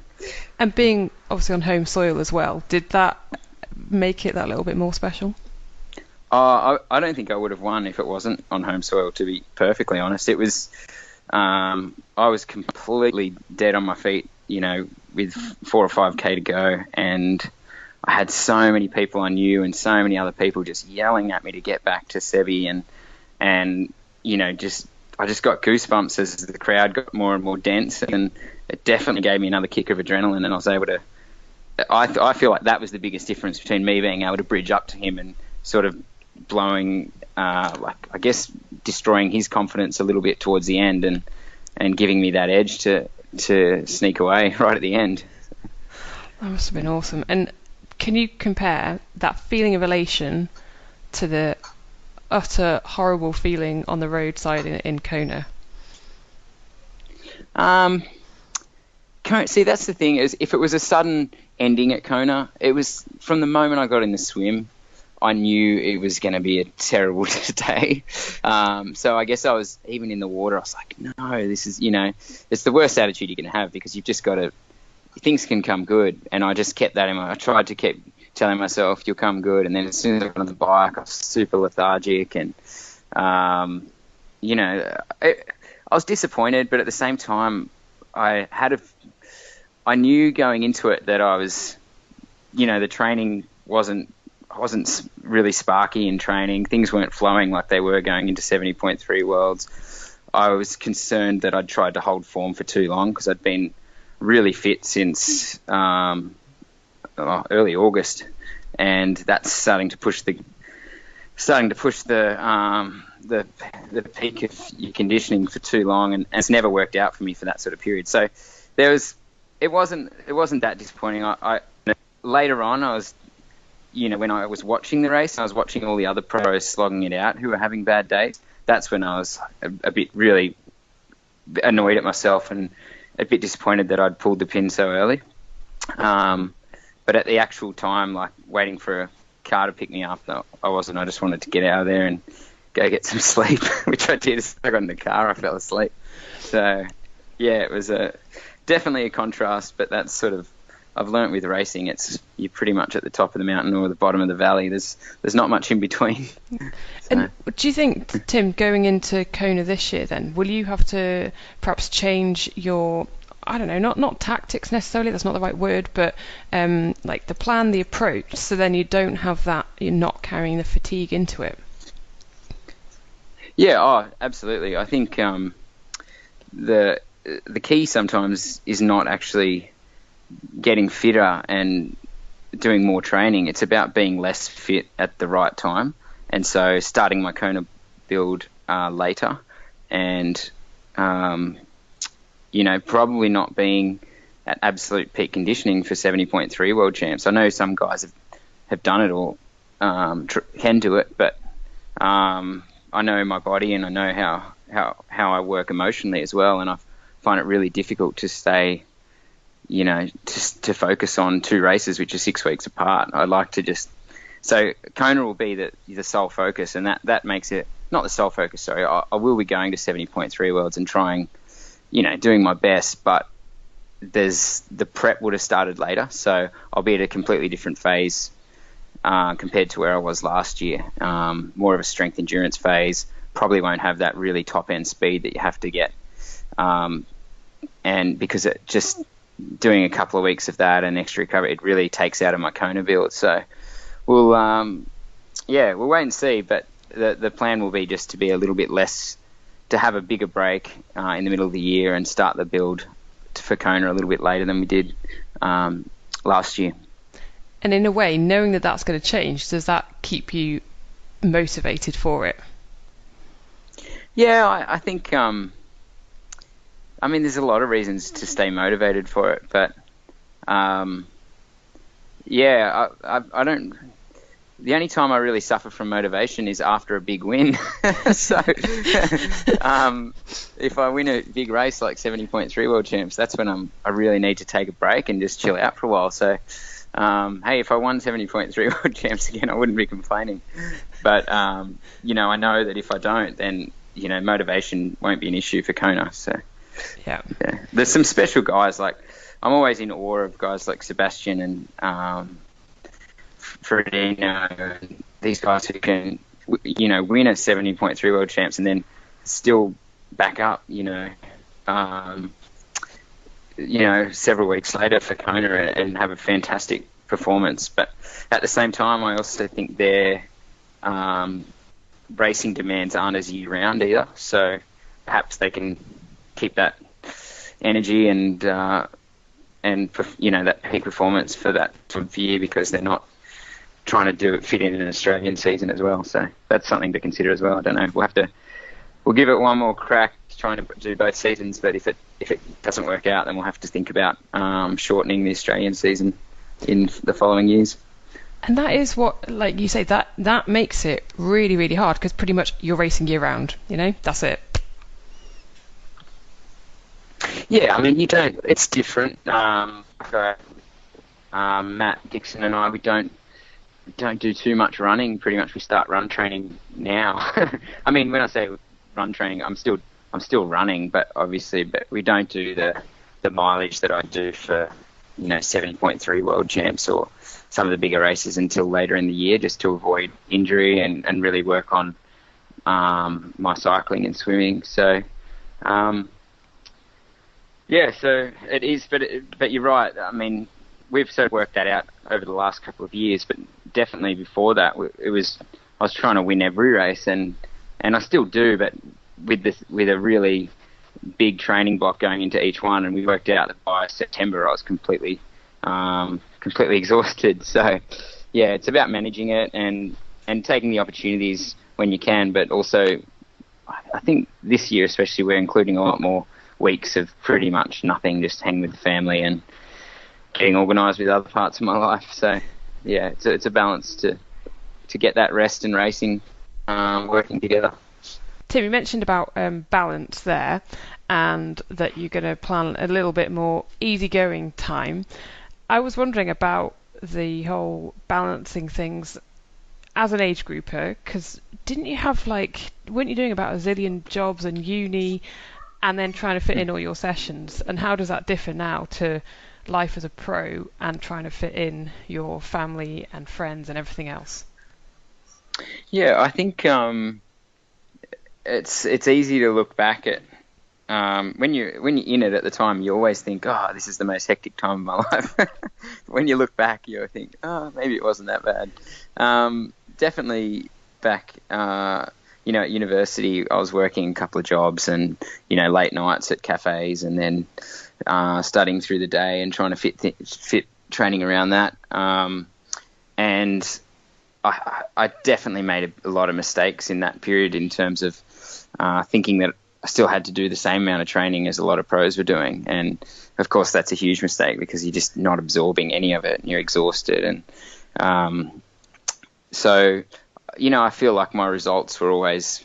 And being obviously on home soil as well, did that make it that little bit more special? I don't think I would have won if it wasn't on home soil, to be perfectly honest. It was I was completely dead on my feet, with 4 or 5k to go, and I had so many people I knew and so many other people just yelling at me to get back to Sevi, and I just got goosebumps as the crowd got more and more dense, and it definitely gave me another kick of adrenaline, and I was able to, I feel like that was the biggest difference between me being able to bridge up to him and sort of blowing, like, I guess, destroying his confidence a little bit towards the end, and giving me that edge to sneak away right at the end. That must have been awesome. And can you compare that feeling of elation to the utter horrible feeling on the roadside in Kona? See, that's the thing, is if it was a sudden ending at Kona, it was from the moment I got in the swim, I knew it was going to be a terrible day. So I guess I was, even in the water, I was like, no, this is, it's the worst attitude you can have, because you've just got to, things can come good. And I just kept that in mind. I tried to keep telling myself, you'll come good. And then as soon as I got on the bike, I was super lethargic, and, I was disappointed, but at the same time, I knew going into it that I was, the training wasn't really sparky in training. Things weren't flowing like they were going into 70.3 Worlds. I was concerned that I'd tried to hold form for too long, because I'd been really fit since early August, and that's starting to push the peak of your conditioning for too long, and it's never worked out for me for that sort of period. So it wasn't that disappointing. I later on, I was, when I was watching the race, I was watching all the other pros slogging it out who were having bad days. That's when I was a bit really annoyed at myself and a bit disappointed that I'd pulled the pin so early. But at the actual time, like waiting for a car to pick me up, I wasn't. I just wanted to get out of there and go get some sleep, which I did. As I got in the car, I fell asleep. So, yeah, it was definitely a contrast, but that's sort of, I've learnt with racing, you're pretty much at the top of the mountain or the bottom of the valley. There's not much in between. And do you think, Tim, going into Kona this year then, will you have to perhaps change your, I don't know, not tactics necessarily, that's not the right word, but like the plan, the approach, so then you don't have that, you're not carrying the fatigue into it? Yeah, absolutely. I think the key sometimes is not actually getting fitter and doing more training. It's about being less fit at the right time. And so starting my Kona build later, and probably not being at absolute peak conditioning for 70.3 world champs. I know some guys have done it or can do it, but I know my body, and I know how I work emotionally as well, and I find it really difficult to stay, to focus on two races which are 6 weeks apart. I like to so Kona will be the sole focus, and that makes it not the sole focus. Sorry, I will be going to 70.3 Worlds and trying, doing my best, but the prep would have started later, so I'll be at a completely different phase compared to where I was last year. More of a strength endurance phase. Probably won't have that really top end speed that you have to get, and because it just doing a couple of weeks of that and extra recovery, it really takes out of my Kona build. So we'll wait and see. But the plan will be just to be a little bit less, to have a bigger break in the middle of the year and start the build for Kona a little bit later than we did last year. And in a way, knowing that that's going to change, does that keep you motivated for it? Yeah, I think, there's a lot of reasons to stay motivated for it, but I don't, the only time I really suffer from motivation is after a big win. So if I win a big race like 70.3 World Champs, that's when I really need to take a break and just chill out for a while. So hey, if I won 70.3 World Champs again, I wouldn't be complaining. But I know that if I don't, then motivation won't be an issue for Kona. So yeah. There's some special guys, like I'm always in awe of guys like Sebastian and Frodeno, and these guys who can win at 70.3 World Champs and then still back up several weeks later for Kona and have a fantastic performance. But at the same time, I also think their racing demands aren't as year-round either, so perhaps they can keep that energy and that peak performance for that time of year, because they're not trying to do it fit in an Australian season as well. So that's something to consider as well. I don't know. We'll give it one more crack trying to do both seasons, but if it doesn't work out, then we'll have to think about shortening the Australian season in the following years. And that is what, like you say, that makes it really, really hard, because pretty much you're racing year round, that's it. Yeah, I mean, it's different. Matt Dixon and I, we don't do too much running. Pretty much we start run training now. I mean, when I say run training, I'm still running, but we don't do the mileage that I do for 70.3 world champs or some of the bigger races until later in the year, just to avoid injury and really work on my cycling and swimming. So so it is, but you're right. I mean, we've sort of worked that out over the last couple of years, but definitely before that, I was trying to win every race, and I still do, but with a really big training block going into each one, and we worked out that by September I was completely exhausted. So yeah, it's about managing it and taking the opportunities when you can, but also I think this year especially we're including a lot more weeks of pretty much nothing, just hanging with the family and getting organised with other parts of my life. So yeah, it's a balance to get that rest and racing working together. Tim, you mentioned about balance there, and that you're going to plan a little bit more easygoing time. I was wondering about the whole balancing things as an age grouper, because didn't you have weren't you doing about a zillion jobs and uni, and then trying to fit in all your sessions? And how does that differ now to life as a pro and trying to fit in your family and friends and everything else? Yeah, I think it's easy to look back at when you're in it at the time. You always think, oh, this is the most hectic time of my life. When you look back, you think, oh, maybe it wasn't that bad. Definitely back, at university, I was working a couple of jobs and late nights at cafes, and then studying through the day and trying to fit training around that. And I definitely made a lot of mistakes in that period in terms of thinking that I still had to do the same amount of training as a lot of pros were doing. And of course that's a huge mistake, because you're just not absorbing any of it and you're exhausted. And so I feel like my results were always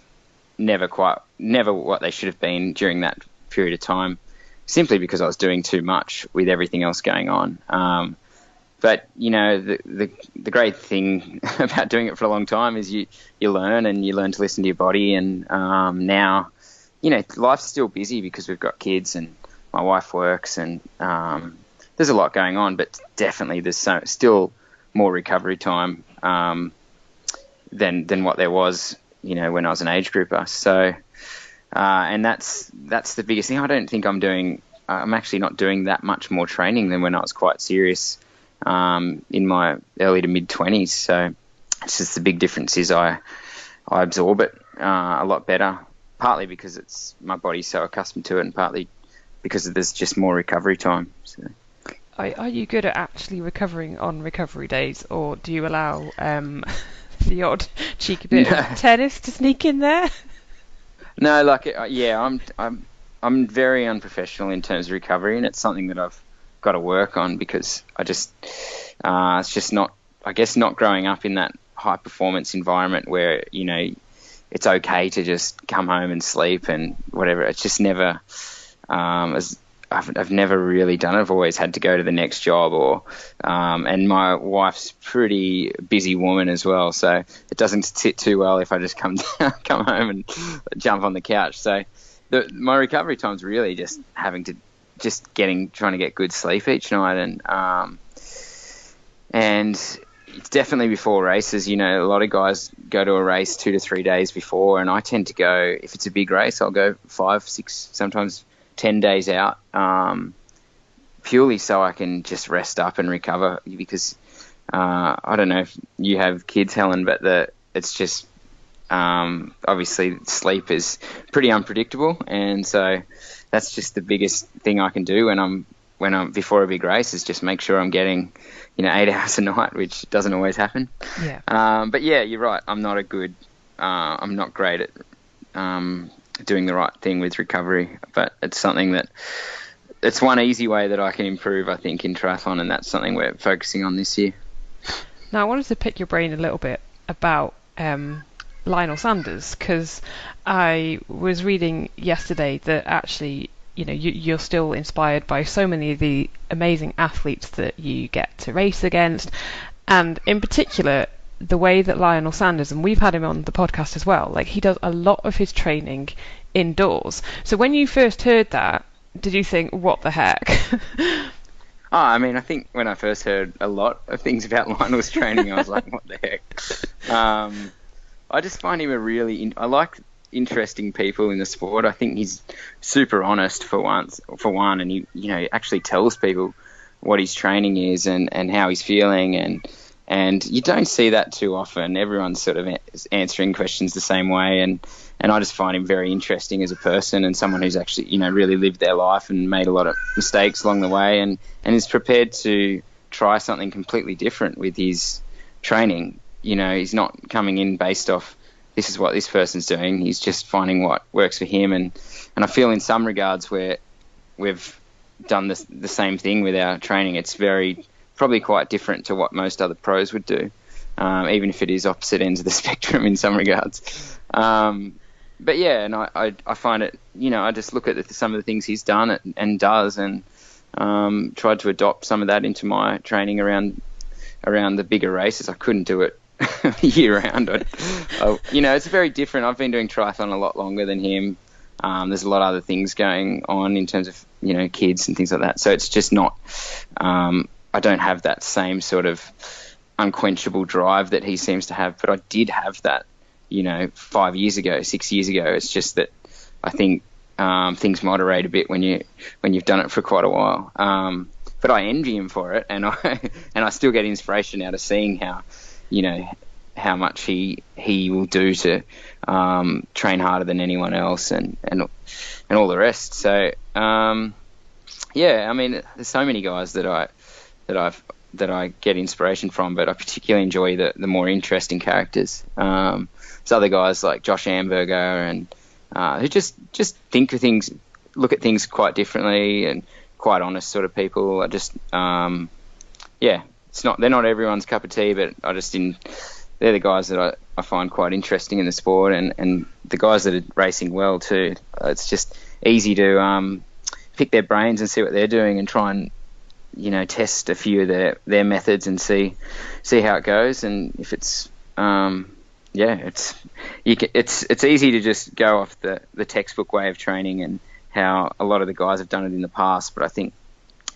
never what they should have been during that period of time, simply because I was doing too much with everything else going on. But the great thing about doing it for a long time is you learn to listen to your body. And now, life's still busy because we've got kids and my wife works, and there's a lot going on. But definitely, there's still more recovery time than what there was, when I was an age grouper. So, and that's the biggest thing. I don't think I'm actually not doing that much more training than when I was quite serious in my early to mid 20s. So it's just the big difference is I absorb it a lot better, partly because my body's so accustomed to it, and partly because there's just more recovery time. So. Are you good at actually recovering on recovery days, or do you allow the odd cheeky bit of tennis to sneak in there? No, I'm very unprofessional in terms of recovery, and it's something that I've got to work on, because I just it's just not growing up in that high performance environment where it's okay to just come home and sleep and whatever. It's just never I've never really done it. I've always had to go to the next job, or and my wife's pretty busy woman as well, so it doesn't sit too well if I just come home and jump on the couch. So my recovery time's really just trying to get good sleep each night, and it's definitely before races. A lot of guys go to a race 2 to 3 days before, and I tend to go, if it's a big race, I'll go 5, 6, sometimes 10 days out, purely so I can just rest up and recover, because I don't know if you have kids, Helen, but it's just obviously sleep is pretty unpredictable, and so that's just the biggest thing I can do when I'm when I'm before a big race is just make sure I'm getting, 8 hours a night, which doesn't always happen. Yeah. But yeah, you're right. I'm not great at doing the right thing with recovery, but it's something that it's one easy way that I can improve, I think, in triathlon, and that's something we're focusing on this year. Now, I wanted to pick your brain a little bit about Lionel Sanders, because I was reading yesterday that actually, you're still inspired by so many of the amazing athletes that you get to race against, and in particular, the way that Lionel Sanders, and we've had him on the podcast as well, like he does a lot of his training indoors. So when you first heard that, did you think, what the heck? I think when I first heard a lot of things about Lionel's training, I was like, what the heck? I just find him I like interesting people in the sport. I think he's super honest for one, and he actually tells people what his training is and how he's feeling, and you don't see that too often. Everyone's sort of answering questions the same way, and I just find him very interesting as a person and someone who's actually, really lived their life and made a lot of mistakes along the way and is prepared to try something completely different with his training. He's not coming in based off, this is what this person's doing. He's just finding what works for him. And I feel in some regards where we've done the same thing with our training, it's probably quite different to what most other pros would do, even if it is opposite ends of the spectrum in some regards. But yeah, and I find it, I just look at some of the things he's done and does, and tried to adopt some of that into my training around the bigger races. I couldn't do it year round. It's very different. I've been doing triathlon a lot longer than him. There's a lot of other things going on in terms of, kids and things like that. So it's just not, I don't have that same sort of unquenchable drive that he seems to have, but I did have that, 5 years ago, 6 years ago. It's just that I think things moderate a bit when you've done it for quite a while. But I envy him for it, and I still get inspiration out of seeing how much he will do to train harder than anyone else and all the rest. So there's so many guys that I get inspiration from, but I particularly enjoy the more interesting characters. There's other guys like Josh Amberger and who just think of things, look at things quite differently, and quite honest sort of people. They're not everyone's cup of tea, but they're the guys that I find quite interesting in the sport, and the guys that are racing well too. It's just easy to pick their brains and see what they're doing and try and test a few of their methods and see how it goes. And if it's it's easy to just go off the textbook way of training and how a lot of the guys have done it in the past. But I think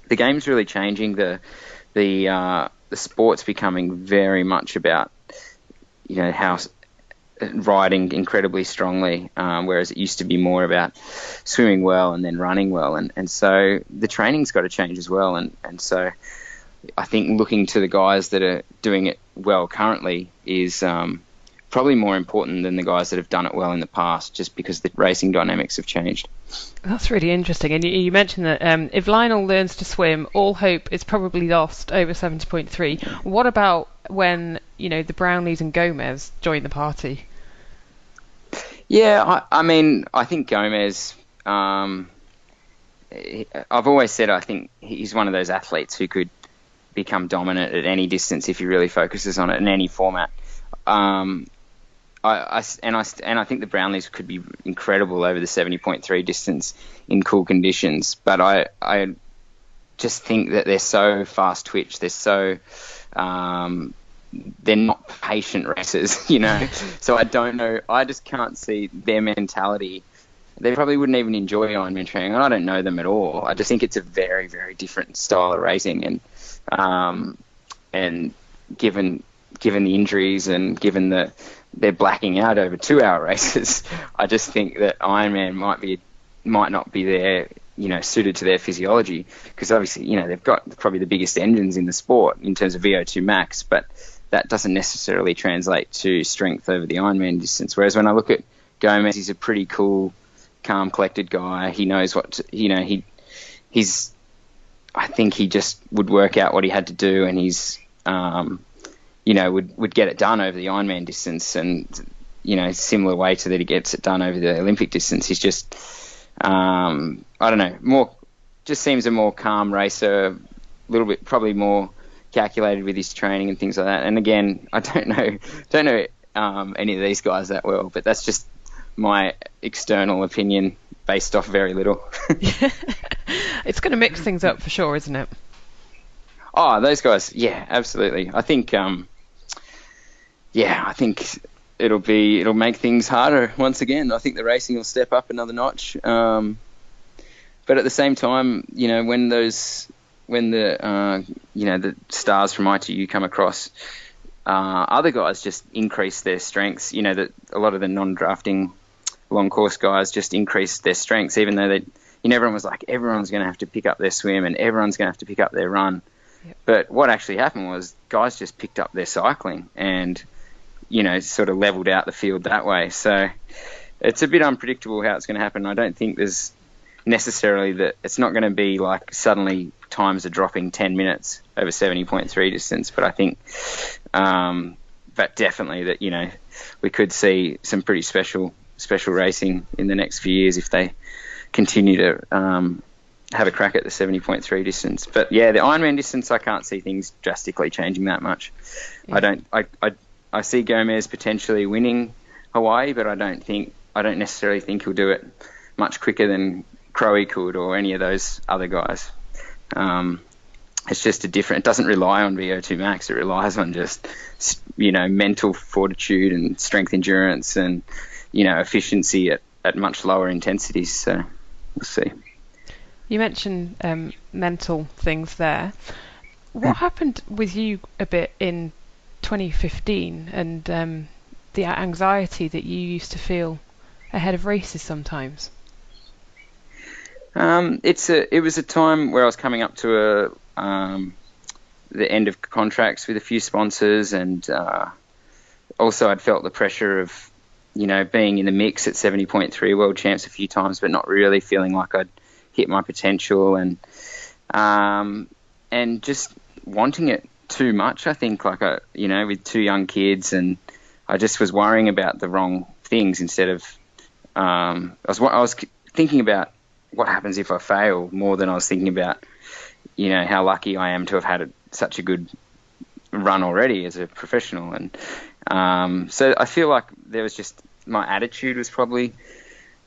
the game's really changing. The sport's becoming very much about how riding incredibly strongly, whereas it used to be more about swimming well and then running well, and so the training's got to change as well, and so I think looking to the guys that are doing it well currently is probably more important than the guys that have done it well in the past, just because the racing dynamics have changed. That's really interesting. And you mentioned that if Lionel learns to swim, all hope is probably lost over 70.3. What about when the Brownlees and Gomez join the party? Yeah, I think Gomez, I've always said I think he's one of those athletes who could become dominant at any distance if he really focuses on it in any format. I think the Brownlees could be incredible over the 70.3 distance in cool conditions, but I just think that they're so fast twitch. They're so they're not patient racers, So I don't know. I just can't see their mentality. They probably wouldn't even enjoy Ironman training, and I don't know them at all. I just think it's a very, very different style of racing, and given the injuries and given that they're blacking out over 2-hour races, I just think that Ironman might not be there, suited to their physiology, because obviously, they've got probably the biggest engines in the sport in terms of VO2 max, but that doesn't necessarily translate to strength over the Ironman distance. Whereas when I look at Gomez, he's a pretty cool, calm, collected guy. He knows what to, he's I think he just would work out what he had to do, and he's would get it done over the Ironman distance, and similar way to that he gets it done over the Olympic distance. He's just I don't know, just seems a more calm racer, a little bit probably more calculated with his training and things like that. And again, I don't know any of these guys that well, but that's just my external opinion based off very little. It's going to mix things up for sure, isn't it? Oh, those guys, yeah, absolutely. I think it'll make things harder once again. I think the racing will step up another notch. But at the same time, when the stars from ITU come across, other guys just increase their strengths. That a lot of the non-drafting long course guys just increase their strengths, even though everyone was like, everyone's going to have to pick up their swim and everyone's going to have to pick up their run. Yep. But what actually happened was guys just picked up their cycling and, sort of leveled out the field that way. So it's a bit unpredictable how it's going to happen. I don't think there's necessarily that it's not going to be like suddenly times are dropping 10 minutes over 70.3 distance. But I think that definitely that, we could see some pretty special racing in the next few years if they continue to have a crack at the 70.3 distance. But yeah, the Ironman distance, I can't see things drastically changing that much. Yeah. I see Gomez potentially winning Hawaii, but I don't necessarily think he'll do it much quicker than Crowe could or any of those other guys. It's just it doesn't rely on VO2 max. It relies on just, mental fortitude and strength endurance and, efficiency at much lower intensities. So we'll see. You mentioned mental things there. What happened with you a bit in 2015 and the anxiety that you used to feel ahead of races sometimes? It was a time where I was coming up to the end of contracts with a few sponsors, and also I'd felt the pressure of being in the mix at 70.3 world champs a few times, but not really feeling like I'd hit my potential, and just wanting it too much. I think with two young kids, and I just was worrying about the wrong things instead of I was thinking about what happens if I fail more than I was thinking about how lucky I am to have had such a good run already as a professional. And so I feel like there was just my attitude was probably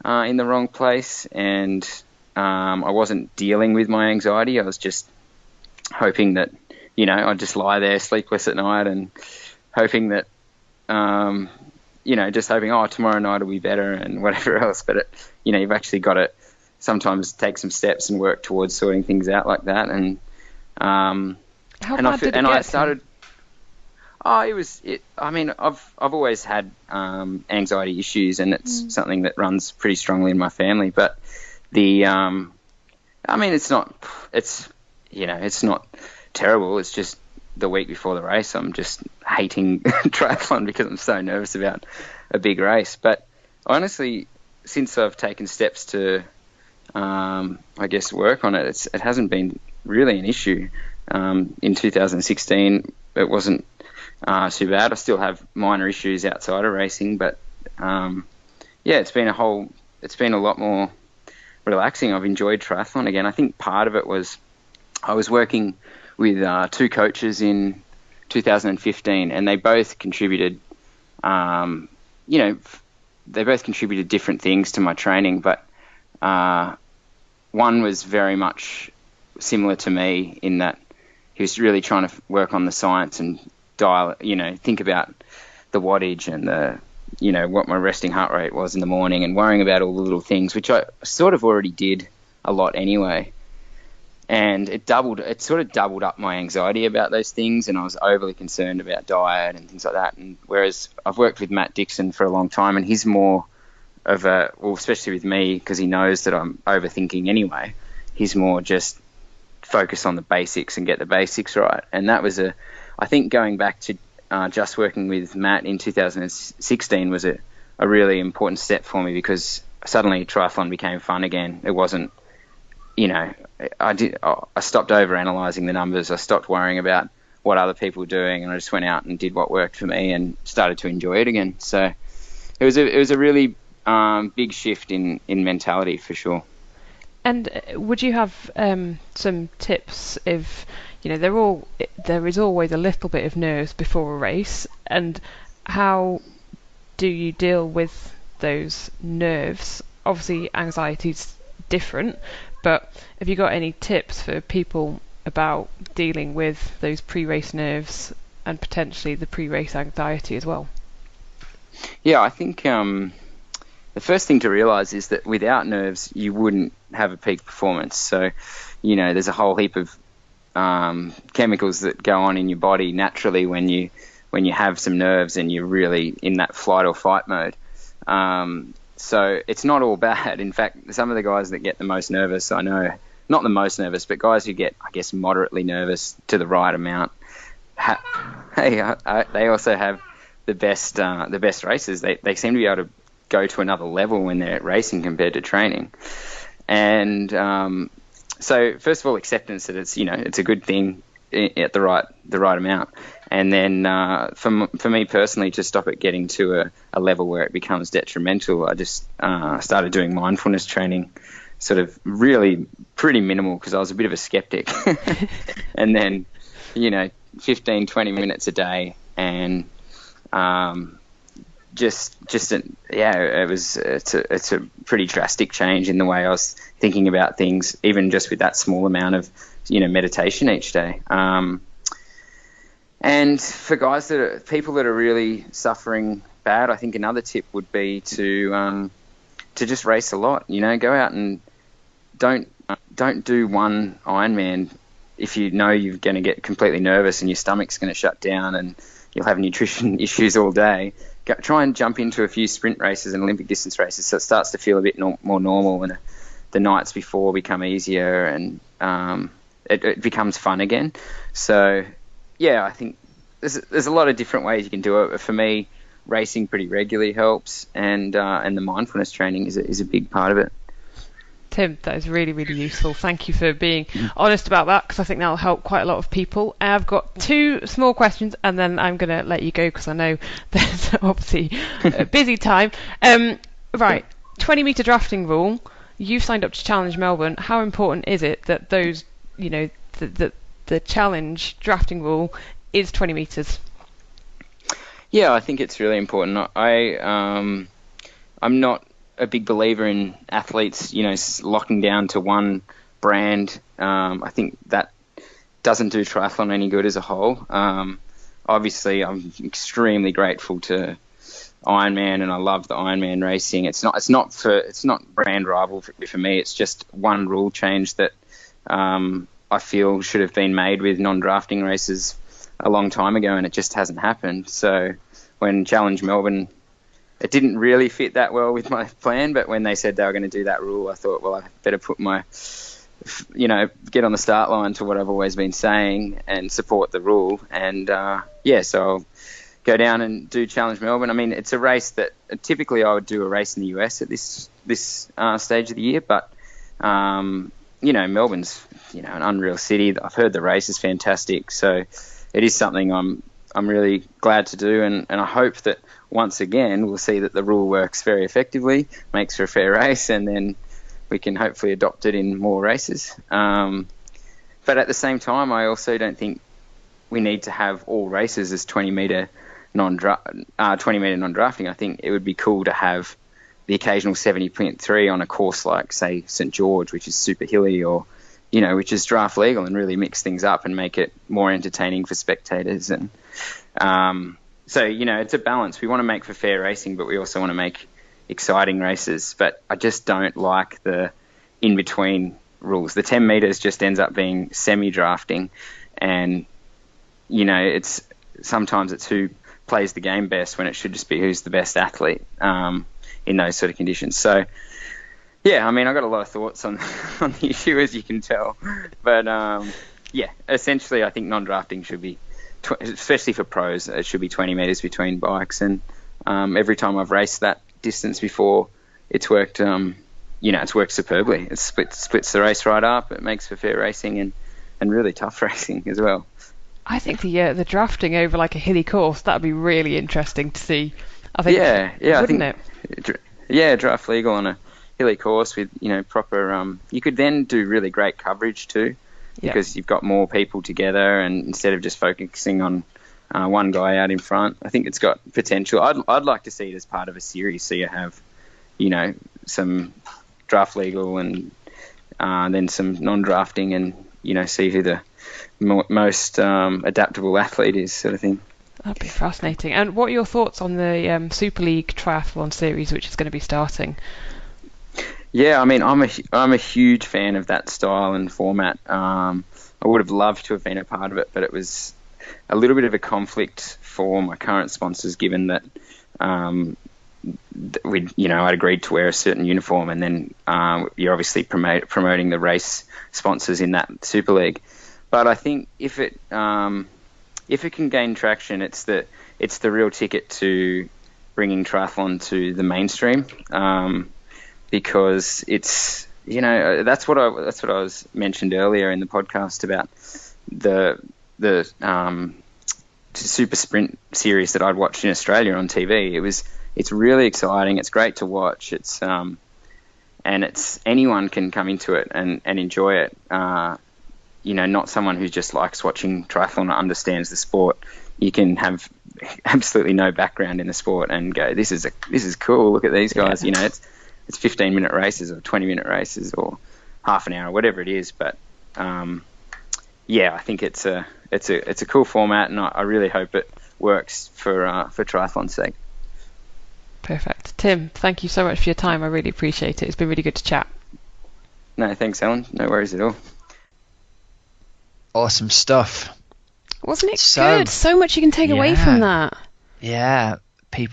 in the wrong place, and I wasn't dealing with my anxiety. I was just hoping that I'd just lie there sleepless at night and hoping that just hoping tomorrow night will be better and whatever else. But you've actually got to sometimes take some steps and work towards sorting things out like that. And how bad did it get? I started. I've always had anxiety issues, and it's something that runs pretty strongly in my family. But it's not terrible. It's just the week before the race, I'm just hating triathlon because I'm so nervous about a big race. But honestly, since I've taken steps to, work on it, it hasn't been really an issue. In 2016, it wasn't too bad. I still have minor issues outside of racing, but it's been a lot more relaxing. I've enjoyed triathlon again. I think part of it was I was working with two coaches in 2015, and they both contributed. They both contributed different things to my training, but one was very much similar to me in that he was really trying to work on the science and think about the wattage and what my resting heart rate was in the morning, and worrying about all the little things, which I sort of already did a lot anyway. And it sort of doubled up my anxiety about those things, and I was overly concerned about diet and things like that. And whereas I've worked with Matt Dixon for a long time, and he's more of especially with me, because he knows that I'm overthinking anyway, he's more just focus on the basics and get the basics right. And that was I think going back to just working with Matt in 2016 was a really important step for me, because suddenly triathlon became fun again. It wasn't, I stopped over analysing the numbers. I stopped worrying about what other people were doing, and I just went out and did what worked for me and started to enjoy it again. So it was a really big shift in mentality for sure. And would you have some tips if, there is always a little bit of nerves before a race, and how do you deal with those nerves? Obviously, anxiety's different, but have you got any tips for people about dealing with those pre-race nerves and potentially the pre-race anxiety as well? Yeah, I think the first thing to realise is that without nerves, you wouldn't have a peak performance. So, there's a whole heap of chemicals that go on in your body naturally when you have some nerves and you're really in that flight or fight mode. So it's not all bad. In fact, some of the guys that get the most nervous, I know, not the most nervous, but guys who get, I guess, moderately nervous to the right amount, they also have the best races. They seem to be able to go to another level when they're racing compared to training. And so first of all, acceptance that it's a good thing at the right amount. And then for me personally, to stop it getting to a level where it becomes detrimental, I just started doing mindfulness training, sort of really pretty minimal because I was a bit of a skeptic. And then, 15, 20 minutes a day, and it's a pretty drastic change in the way I was thinking about things, even just with that small amount of meditation each day. And for people that are really suffering bad, I think another tip would be to just race a lot. Go out and don't do one Ironman if you know you're going to get completely nervous and your stomach's going to shut down and you'll have nutrition issues all day. Try and jump into a few sprint races and Olympic distance races, so it starts to feel a bit more normal, and the nights before become easier, and it becomes fun again. So yeah, I think there's a lot of different ways you can do it. For me, racing pretty regularly helps, and the mindfulness training is a big part of it. Tim, that is really, really useful. Thank you for being honest about that, because I think that'll help quite a lot of people. I've got two small questions, and then I'm going to let you go because I know there's obviously a busy time. Right, 20-metre drafting rule. You've signed up to Challenge Melbourne. How important is it that those, the challenge drafting rule is 20 metres? Yeah, I think it's really important. I'm not a big believer in athletes, locking down to one brand. I think that doesn't do triathlon any good as a whole. Obviously, I'm extremely grateful to Ironman, and I love the Ironman racing. It's not brand rival for me. It's just one rule change that I feel should have been made with non-drafting races a long time ago, and it just hasn't happened. So when Challenge Melbourne, it didn't really fit that well with my plan, but when they said they were going to do that rule, I thought, well, I better put get on the start line to what I've always been saying and support the rule. And so I'll go down and do Challenge Melbourne. I mean, it's a race that typically I would do a race in the US at this stage of the year, but Melbourne's an unreal city. I've heard the race is fantastic, so it is something I'm really glad to do, and I hope that once again we'll see that the rule works very effectively, makes for a fair race, and then we can hopefully adopt it in more races. But at the same time, I also don't think we need to have all races as 20-metre non-drafting. I think it would be cool to have the occasional 70.3 on a course like, say, St George, which is super hilly, or which is draft legal, and really mix things up and make it more entertaining for spectators. And so it's a balance. We want to make for fair racing, but we also want to make exciting races. But I just don't like the in-between rules. The 10 metres just ends up being semi-drafting, and sometimes it's who plays the game best when it should just be who's the best athlete in those sort of conditions. So yeah, I mean, I've got a lot of thoughts on the issue, as you can tell. But essentially I think non-drafting should be, especially for pros, it should be 20 metres between bikes. And every time I've raced that distance before, it's worked it's worked superbly. It splits the race right up. It makes for fair racing and really tough racing as well. I think the drafting over like a hilly course, that'd be really interesting to see. I think, wouldn't it? Draft legal on a hilly course with proper. You could then do really great coverage too, because you've got more people together, and instead of just focusing on one guy out in front, I think it's got potential. I'd like to see it as part of a series, so you have some draft legal and then some non-drafting, and see who the most adaptable athlete is, sort of thing. That'd be fascinating. And what are your thoughts on the Super League Triathlon series, which is going to be starting? Yeah, I mean, I'm a huge fan of that style and format. I would have loved to have been a part of it, but it was a little bit of a conflict for my current sponsors, given that I'd agreed to wear a certain uniform, and then you're obviously promoting the race sponsors in that Super League. But I think if it can gain traction, it's the real ticket to bringing triathlon to the mainstream, because it's that's what I was mentioned earlier in the podcast about the super sprint series that I'd watched in Australia on TV. It's really exciting. It's great to watch. It's anyone can come into it and enjoy it. Not someone who just likes watching triathlon or understands the sport. You can have absolutely no background in the sport and go, this is cool. Look at these guys. Yeah. It's 15-minute races or 20-minute races or half an hour, whatever it is. But I think it's a cool format, and I really hope it works for triathlon's sake. Perfect. Tim, thank you so much for your time. I really appreciate it. It's been really good to chat. No, thanks, Ellen. No worries at all. Awesome stuff. Wasn't it good? So much you can take away from that. Yeah.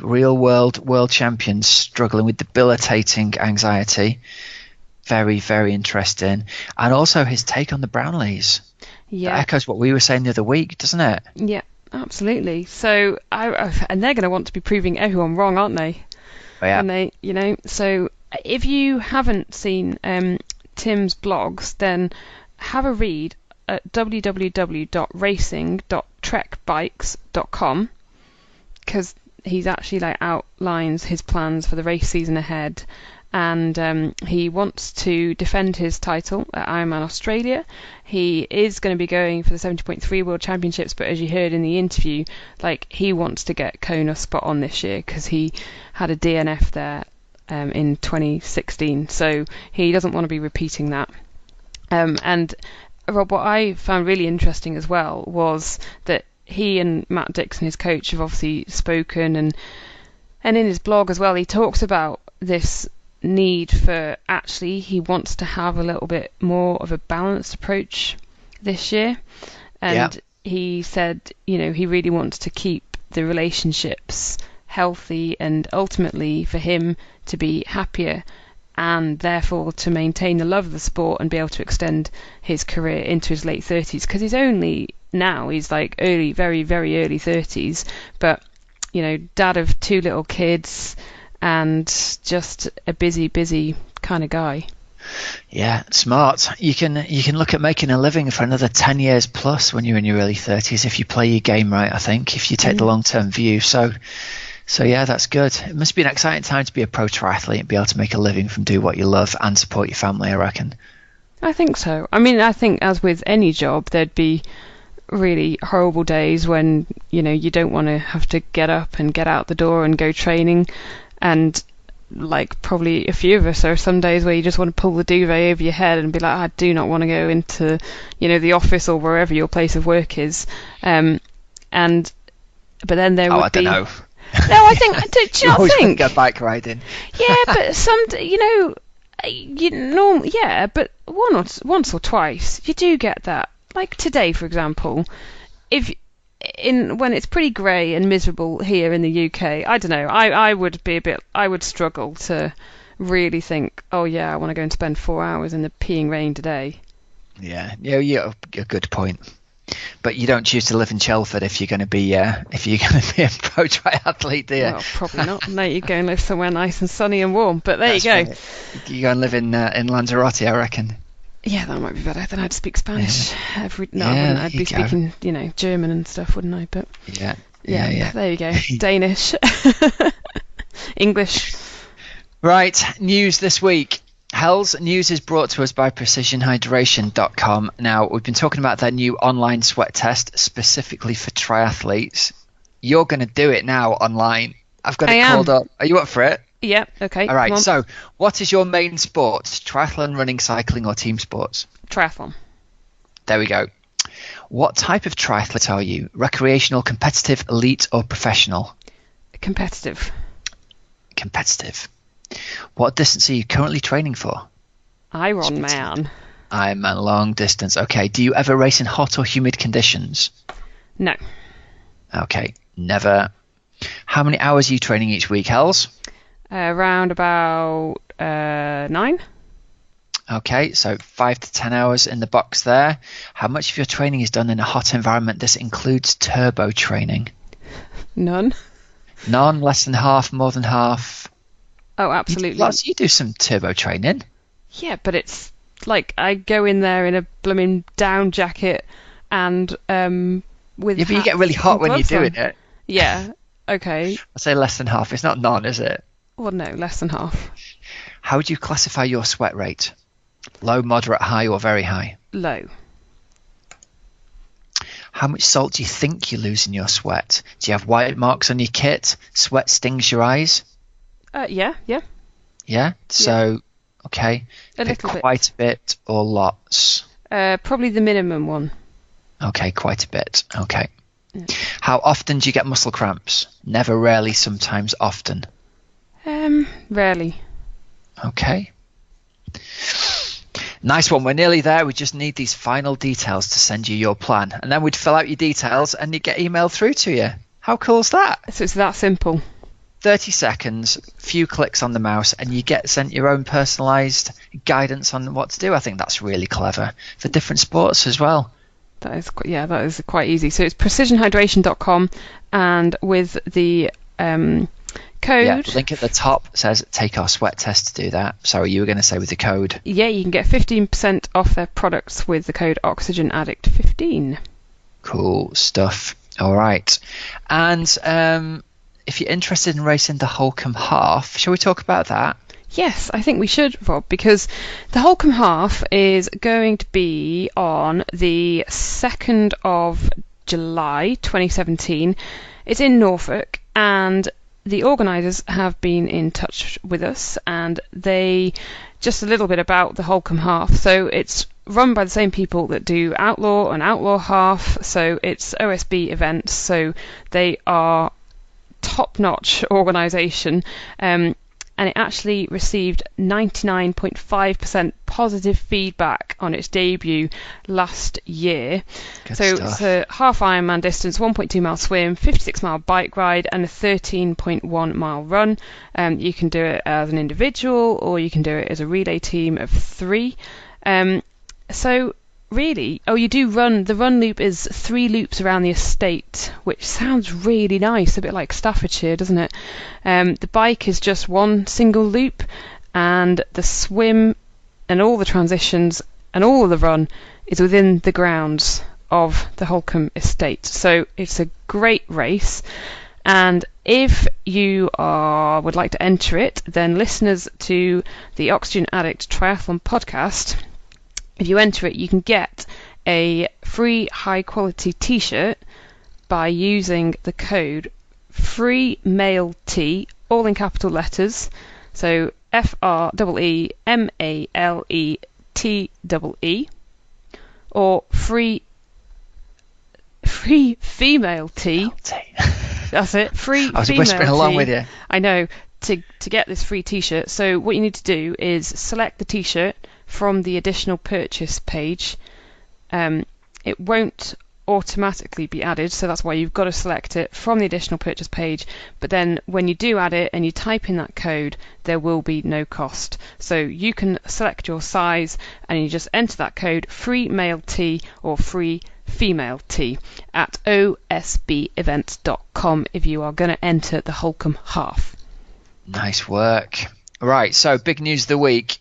Real world champions struggling with debilitating anxiety. Very, very interesting. And also his take on the Brownlees. Yeah. That echoes what we were saying the other week, doesn't it? Yeah, absolutely. So, and they're going to want to be proving everyone wrong, aren't they? Oh, yeah. And they, so if you haven't seen Tim's blogs, then have a read at www.racing.trekbikes.com, because he's actually outlines his plans for the race season ahead, and he wants to defend his title at Ironman Australia. He is going to be going for the 70.3 World Championships, but as you heard in the interview, he wants to get Kona spot on this year because he had a DNF there in 2016, so he doesn't want to be repeating that. And Rob, what I found really interesting as well was that he and Matt Dixon, his coach, have obviously spoken, and in his blog as well, he talks about this need for he wants to have a little bit more of a balanced approach this year. And he said, he really wants to keep the relationships healthy and ultimately for him to be happier and therefore to maintain the love of the sport and be able to extend his career into his late 30s, because he's very, very early 30s, but dad of 2 little kids and just a busy kind of guy. Yeah, smart. You can look at making a living for another 10 years plus when you're in your early 30s if you play your game right, I think, if you take the long-term view. So yeah, that's good. It must be an exciting time to be a pro triathlete and be able to make a living from do what you love and support your family, I reckon. I think so. I mean, I think as with any job, there'd be really horrible days when, you don't want to have to get up and get out the door and go training. And probably a few of us, there are some days where you just want to pull the duvet over your head and be like, I do not want to go into, the office or wherever your place of work is. But then there would be... I don't know. No, I think. Do you not think? Go bike riding. Yeah, but but once or twice you do get that. Like today, for example, when it's pretty grey and miserable here in the UK, I don't know. I would struggle to really think, oh yeah, I want to go and spend 4 hours in the peeing rain today. Yeah, a good point. but you don't choose to live in Chelford if you're going to be a pro triathlete, do you? Well, probably not. No, you go and live somewhere nice and sunny and warm. But there you go. Right. You go and live in Lanzarote, I reckon. Yeah, that might be better. Then I'd speak Spanish I wouldn't. I'd be go. speaking, German and stuff, wouldn't I? But yeah. There you go. Danish, English. Right, news this week. Hell's news is brought to us by PrecisionHydration.com. Now, we've been talking about their new online sweat test specifically for triathletes. You're going to do it now online. I've got it called up. Are you up for it? Yeah, okay. All right, so what is your main sport? Triathlon, running, cycling, or team sports? Triathlon. There we go. What type of triathlete are you? Recreational, competitive, elite, or professional? Competitive. Competitive. What distance are you currently training for? Ironman. I'm a long distance. Okay. Do you ever race in hot or humid conditions? No. Okay. Never. How many hours are you training each week, Hells? Around about 9. Okay, so 5 to 10 hours in the box there. How much of your training is done in a hot environment? This includes turbo training. None. None, less than half, more than half. Oh, absolutely. You do some turbo training. Yeah, but it's like I go in there in a blooming down jacket and with. Yeah, but you get really hot when you're doing it. Yeah. Okay. I'd say less than half. It's not none, is it? Well, no, less than half. How would you classify your sweat rate? Low, moderate, high, or very high? Low. How much salt do you think you lose in your sweat? Do you have white marks on your kit? Sweat stings your eyes? Yeah. Yeah? So, okay. A little bit. Quite a bit or lots? Probably the minimum one. Okay, quite a bit. Okay. Yeah. How often do you get muscle cramps? Never, rarely, sometimes, often? Rarely. Okay. Nice one. We're nearly there. We just need these final details to send you your plan. And then we'd fill out your details and you'd get emailed through to you. How cool's that? So it's that simple. 30 seconds, few clicks on the mouse, and you get sent your own personalised guidance on what to do. I think that's really clever for different sports as well. That is quite easy. So it's precisionhydration.com, and with the code. Yeah, the link at the top says take our sweat test to do that. Sorry, you were going to say with the code. Yeah, you can get 15% off their products with the code OxygenAddict15. Cool stuff. All right. And if you're interested in racing the Holcombe Half, shall we talk about that? Yes, I think we should, Rob, because the Holcombe Half is going to be on the 2nd of July 2017. It's in Norfolk, and the organisers have been in touch with us, and just a little bit about the Holcombe Half. So it's run by the same people that do Outlaw and Outlaw Half, so it's OSB events, so they are top-notch organisation, and it actually received 99.5% positive feedback on its debut last year. Good so stuff. It's a half Ironman distance, 1.2 mile swim, 56 mile bike ride, and a 13.1 mile run. You can do it as an individual, or you can do it as a relay team of 3. So really, you do run. The run loop is 3 loops around the estate, which sounds really nice, a bit like Staffordshire, doesn't it? The bike is just 1 single loop, and the swim and all the transitions and all of the run is within the grounds of the Holcombe estate. So it's a great race, and if you would like to enter it, then listeners to the Oxygen Addict Triathlon podcast, if you enter it, you can get a free high-quality T-shirt by using the code FREEMAILT, all in capital letters. So FREEMALETEE, or free female tea. That's it. Free. I was female whispering along tea. with you. I know. To get this free T-shirt, so what you need to do is select the T-shirt from the additional purchase page. It won't automatically be added, so that's why you've got to select it from the additional purchase page. But then when you do add it and you type in that code, there will be no cost. So you can select your size and you just enter that code, free male T or free female T at osbevents.com if you are going to enter the Holcombe Half. Nice work. Right, so big news of the week.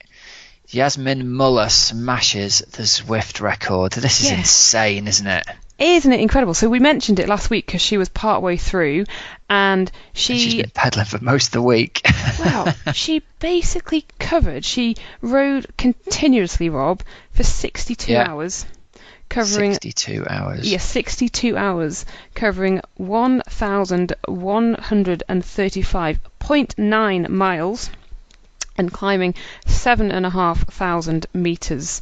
Yasmin Muller smashes the Zwift record. This is insane, isn't it? Isn't it incredible? So we mentioned it last week because she was partway through, and she's been pedaling for most of the week. Well, she basically covered. She rode continuously, Rob, for 62 hours, covering 62 hours. Yeah, 62 hours, covering 1,135.9 miles. And climbing 7,500 meters.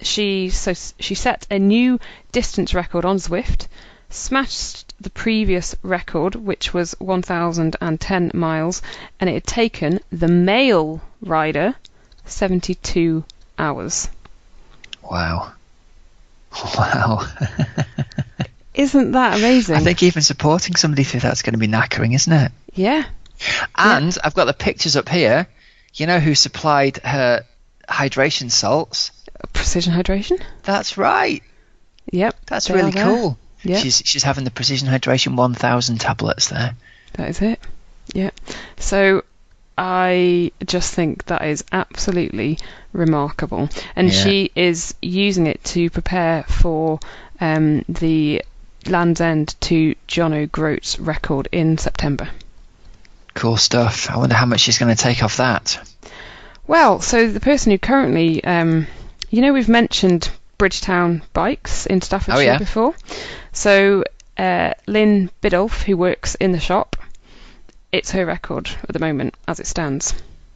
She set a new distance record on Zwift, smashed the previous record, which was 1,010 miles, and it had taken the male rider 72 hours. Wow. Isn't that amazing? I think even supporting somebody through that's going to be knackering, isn't it? Yeah. And I've got the pictures up here. You know who supplied her hydration salts? Precision Hydration? That's right. Yep. That's really cool. Yep. She's having the Precision Hydration 1000 tablets there. That is it. Yeah. So I just think that is absolutely remarkable. And she is using it to prepare for the Land's End to John O'Groats record in September. Cool stuff. I wonder how much she's going to take off that. Well, so the person who currently, we've mentioned Bridgetown Bikes in Staffordshire before. So Lynn Biddulph, who works in the shop, it's her record at the moment as it stands.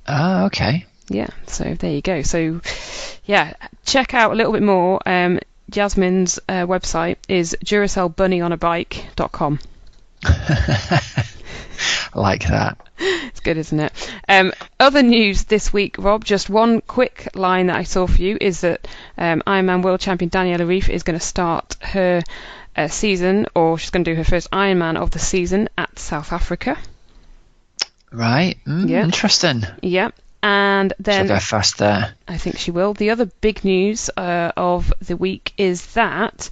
Oh, okay. Yeah, so there you go. So, yeah, check out a little bit more. Yasmin's website is duracellbunnyonaBike.com. I like that. It's good, isn't it? Other news this week, Rob, just one quick line that I saw for you is that Ironman World Champion Daniela Ryf is going to start her season, or she's going to do her first Ironman of the season at South Africa. Right. Interesting. Yeah. And then she'll go fast there. I think she will. The other big news of the week is that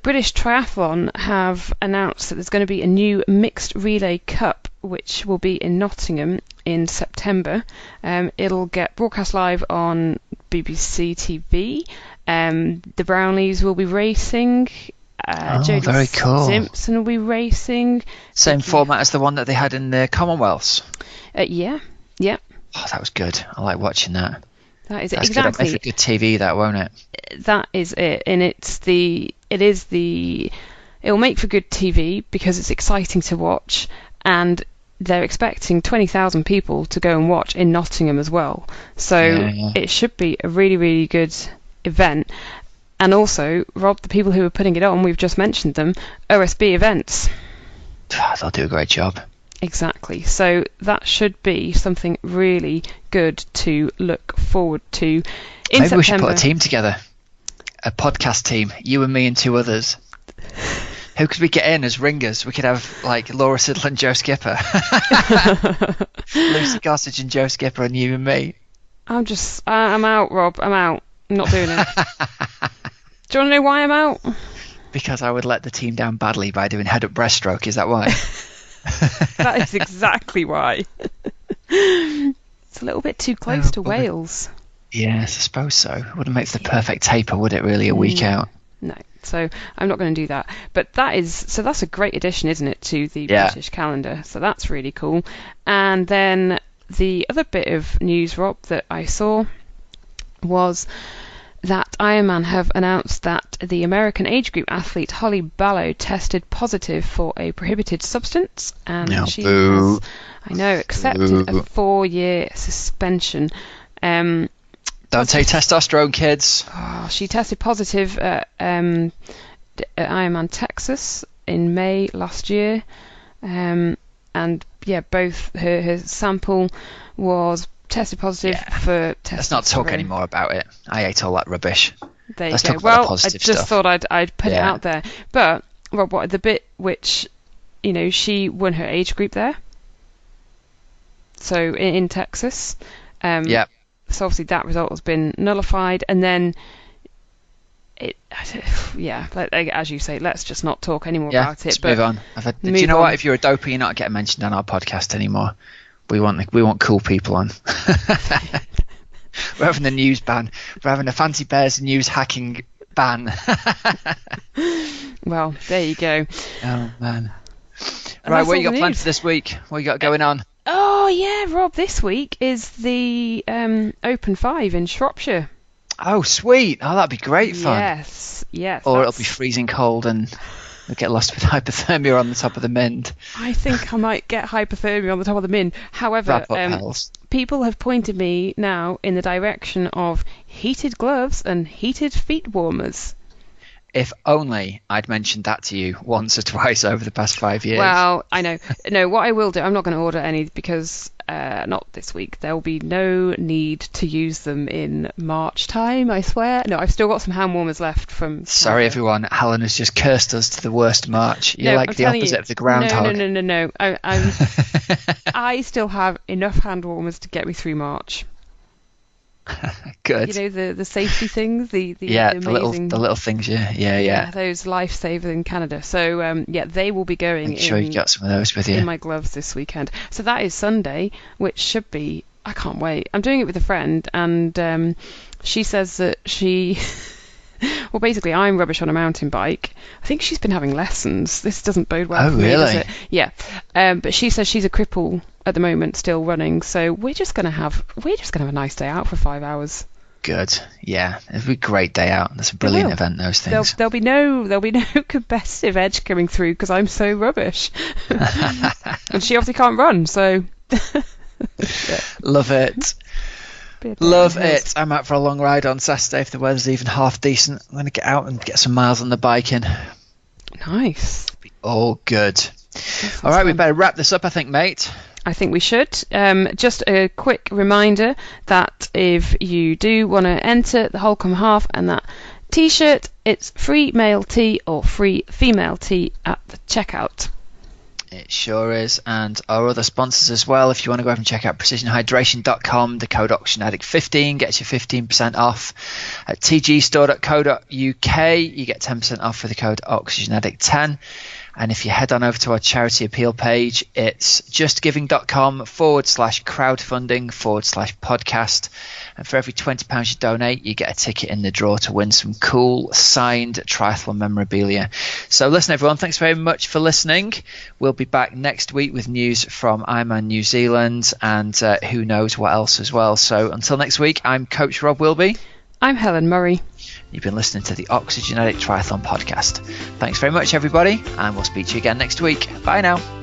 British Triathlon have announced that there's going to be a new Mixed Relay Cup, which will be in Nottingham in September. It'll get broadcast live on BBC TV. The Brownlees will be racing. Jodie very cool. Simpson will be racing. Same format as the one that they had in the Commonwealths. Yeah. Oh, that was good. I like watching that. That is That's exactly. Good. It'll make for good TV, that, won't it? That is it, and it'll make for good TV because it's exciting to watch, and they're expecting 20,000 people to go and watch in Nottingham as well. So it should be a really, really good event. And also, Rob, the people who are putting it on, we've just mentioned them, OSB Events. They'll do a great job. Exactly. So that should be something really good to look forward to in September. Maybe we should put a team together. A podcast team. You and me and two others. Who could we get in as ringers? We could have like Laura Siddle and Joe Skipper. Lucy Gossage and Joe Skipper and you and me. I'm out, Rob. I'm out. I'm not doing it. Do you want to know why I'm out? Because I would let the team down badly by doing head-up breaststroke. Is that why? That is exactly why. It's a little bit too close to Wales. Yes, I suppose so. It wouldn't make the perfect taper, would it, really, a week out? No, so I'm not going to do that. But that's a great addition, isn't it, to the British calendar? So that's really cool. And then the other bit of news, Rob, that I saw was that Ironman have announced that the American age group athlete Holly Ballow tested positive for a prohibited substance, and she has, accepted a 4-year suspension. Don't take testosterone, kids. She tested positive at Ironman Texas in May last year, and both her sample was tested positive for testosterone. Let's not talk anymore about it. I ate all that rubbish. There you Let's go. talk about the I positive just stuff. thought I'd put it out there. But Rob, what the bit which, she won her age group there. So in Texas. So obviously that result has been nullified, and then yeah, as you say, let's just not talk anymore about it. Let's move on. Do you know what? If you're a doper, you're not getting mentioned on our podcast anymore. We want cool people on. We're having a news ban. We're having a Fancy Bears news hacking ban. Well, there you go. Oh man. Right, what you got planned for this week? What you got going on? Oh yeah, Rob, this week is the Open 5 in Shropshire. Oh sweet. Oh, that'd be great fun. Yes. Or it'll be freezing cold and we'll get lost with hypothermia on the top of the Mind. I think I might get hypothermia on the top of the Mind. However, people have pointed me now in the direction of heated gloves and heated feet warmers. If only I'd mentioned that to you once or twice over the past 5 years. Well, I know. No, what I will do, I'm not going to order any because not this week. There will be no need to use them in March time, I swear. No, I've still got some hand warmers left from... Sorry, everyone. Helen has just cursed us to the worst March. You're like the opposite of the groundhog. No. I still have enough hand warmers to get me through March. Good. You know, the safety things, the amazing... the little things, yeah. Those lifesavers in Canada. So they will be going. Make sure you got some of those with you in my gloves this weekend. So that is Sunday, which should be. I can't wait. I'm doing it with a friend, and she says that she. Well, basically, I'm rubbish on a mountain bike. I think she's been having lessons. This doesn't bode well for me, does it? Yeah. But she says she's a cripple at the moment, still running. So we're just gonna have a nice day out for 5 hours. Good. Yeah, it'll be a great day out. That's a brilliant event. Those things. There'll be no competitive edge coming through because I'm so rubbish, and she obviously can't run. So. Love it. Love it. I'm out for a long ride on Saturday if the weather's even half decent. I'm going to get out and get some miles on the bike in. Nice. All good. All right, we better wrap this up, I think, mate. I think we should. Just a quick reminder that if you do want to enter the Holcombe Half and that T-shirt, it's free male tee or free female tee at the checkout. It sure is. And our other sponsors as well. If you want to go over and check out precisionhydration.com, the code OxygenAddict15 gets you 15% off. At tgstore.co.uk, you get 10% off with the code OxygenAddict10. And if you head on over to our charity appeal page, it's justgiving.com/crowdfunding/podcast. And for every £20 you donate, you get a ticket in the draw to win some cool signed triathlon memorabilia. So listen, everyone, thanks very much for listening. We'll be back next week with news from Ironman New Zealand and who knows what else as well. So until next week, I'm Coach Rob Wilby. I'm Helen Murray. You've been listening to the Oxygen Addict Triathlon podcast. Thanks very much, everybody, and we'll speak to you again next week. Bye now.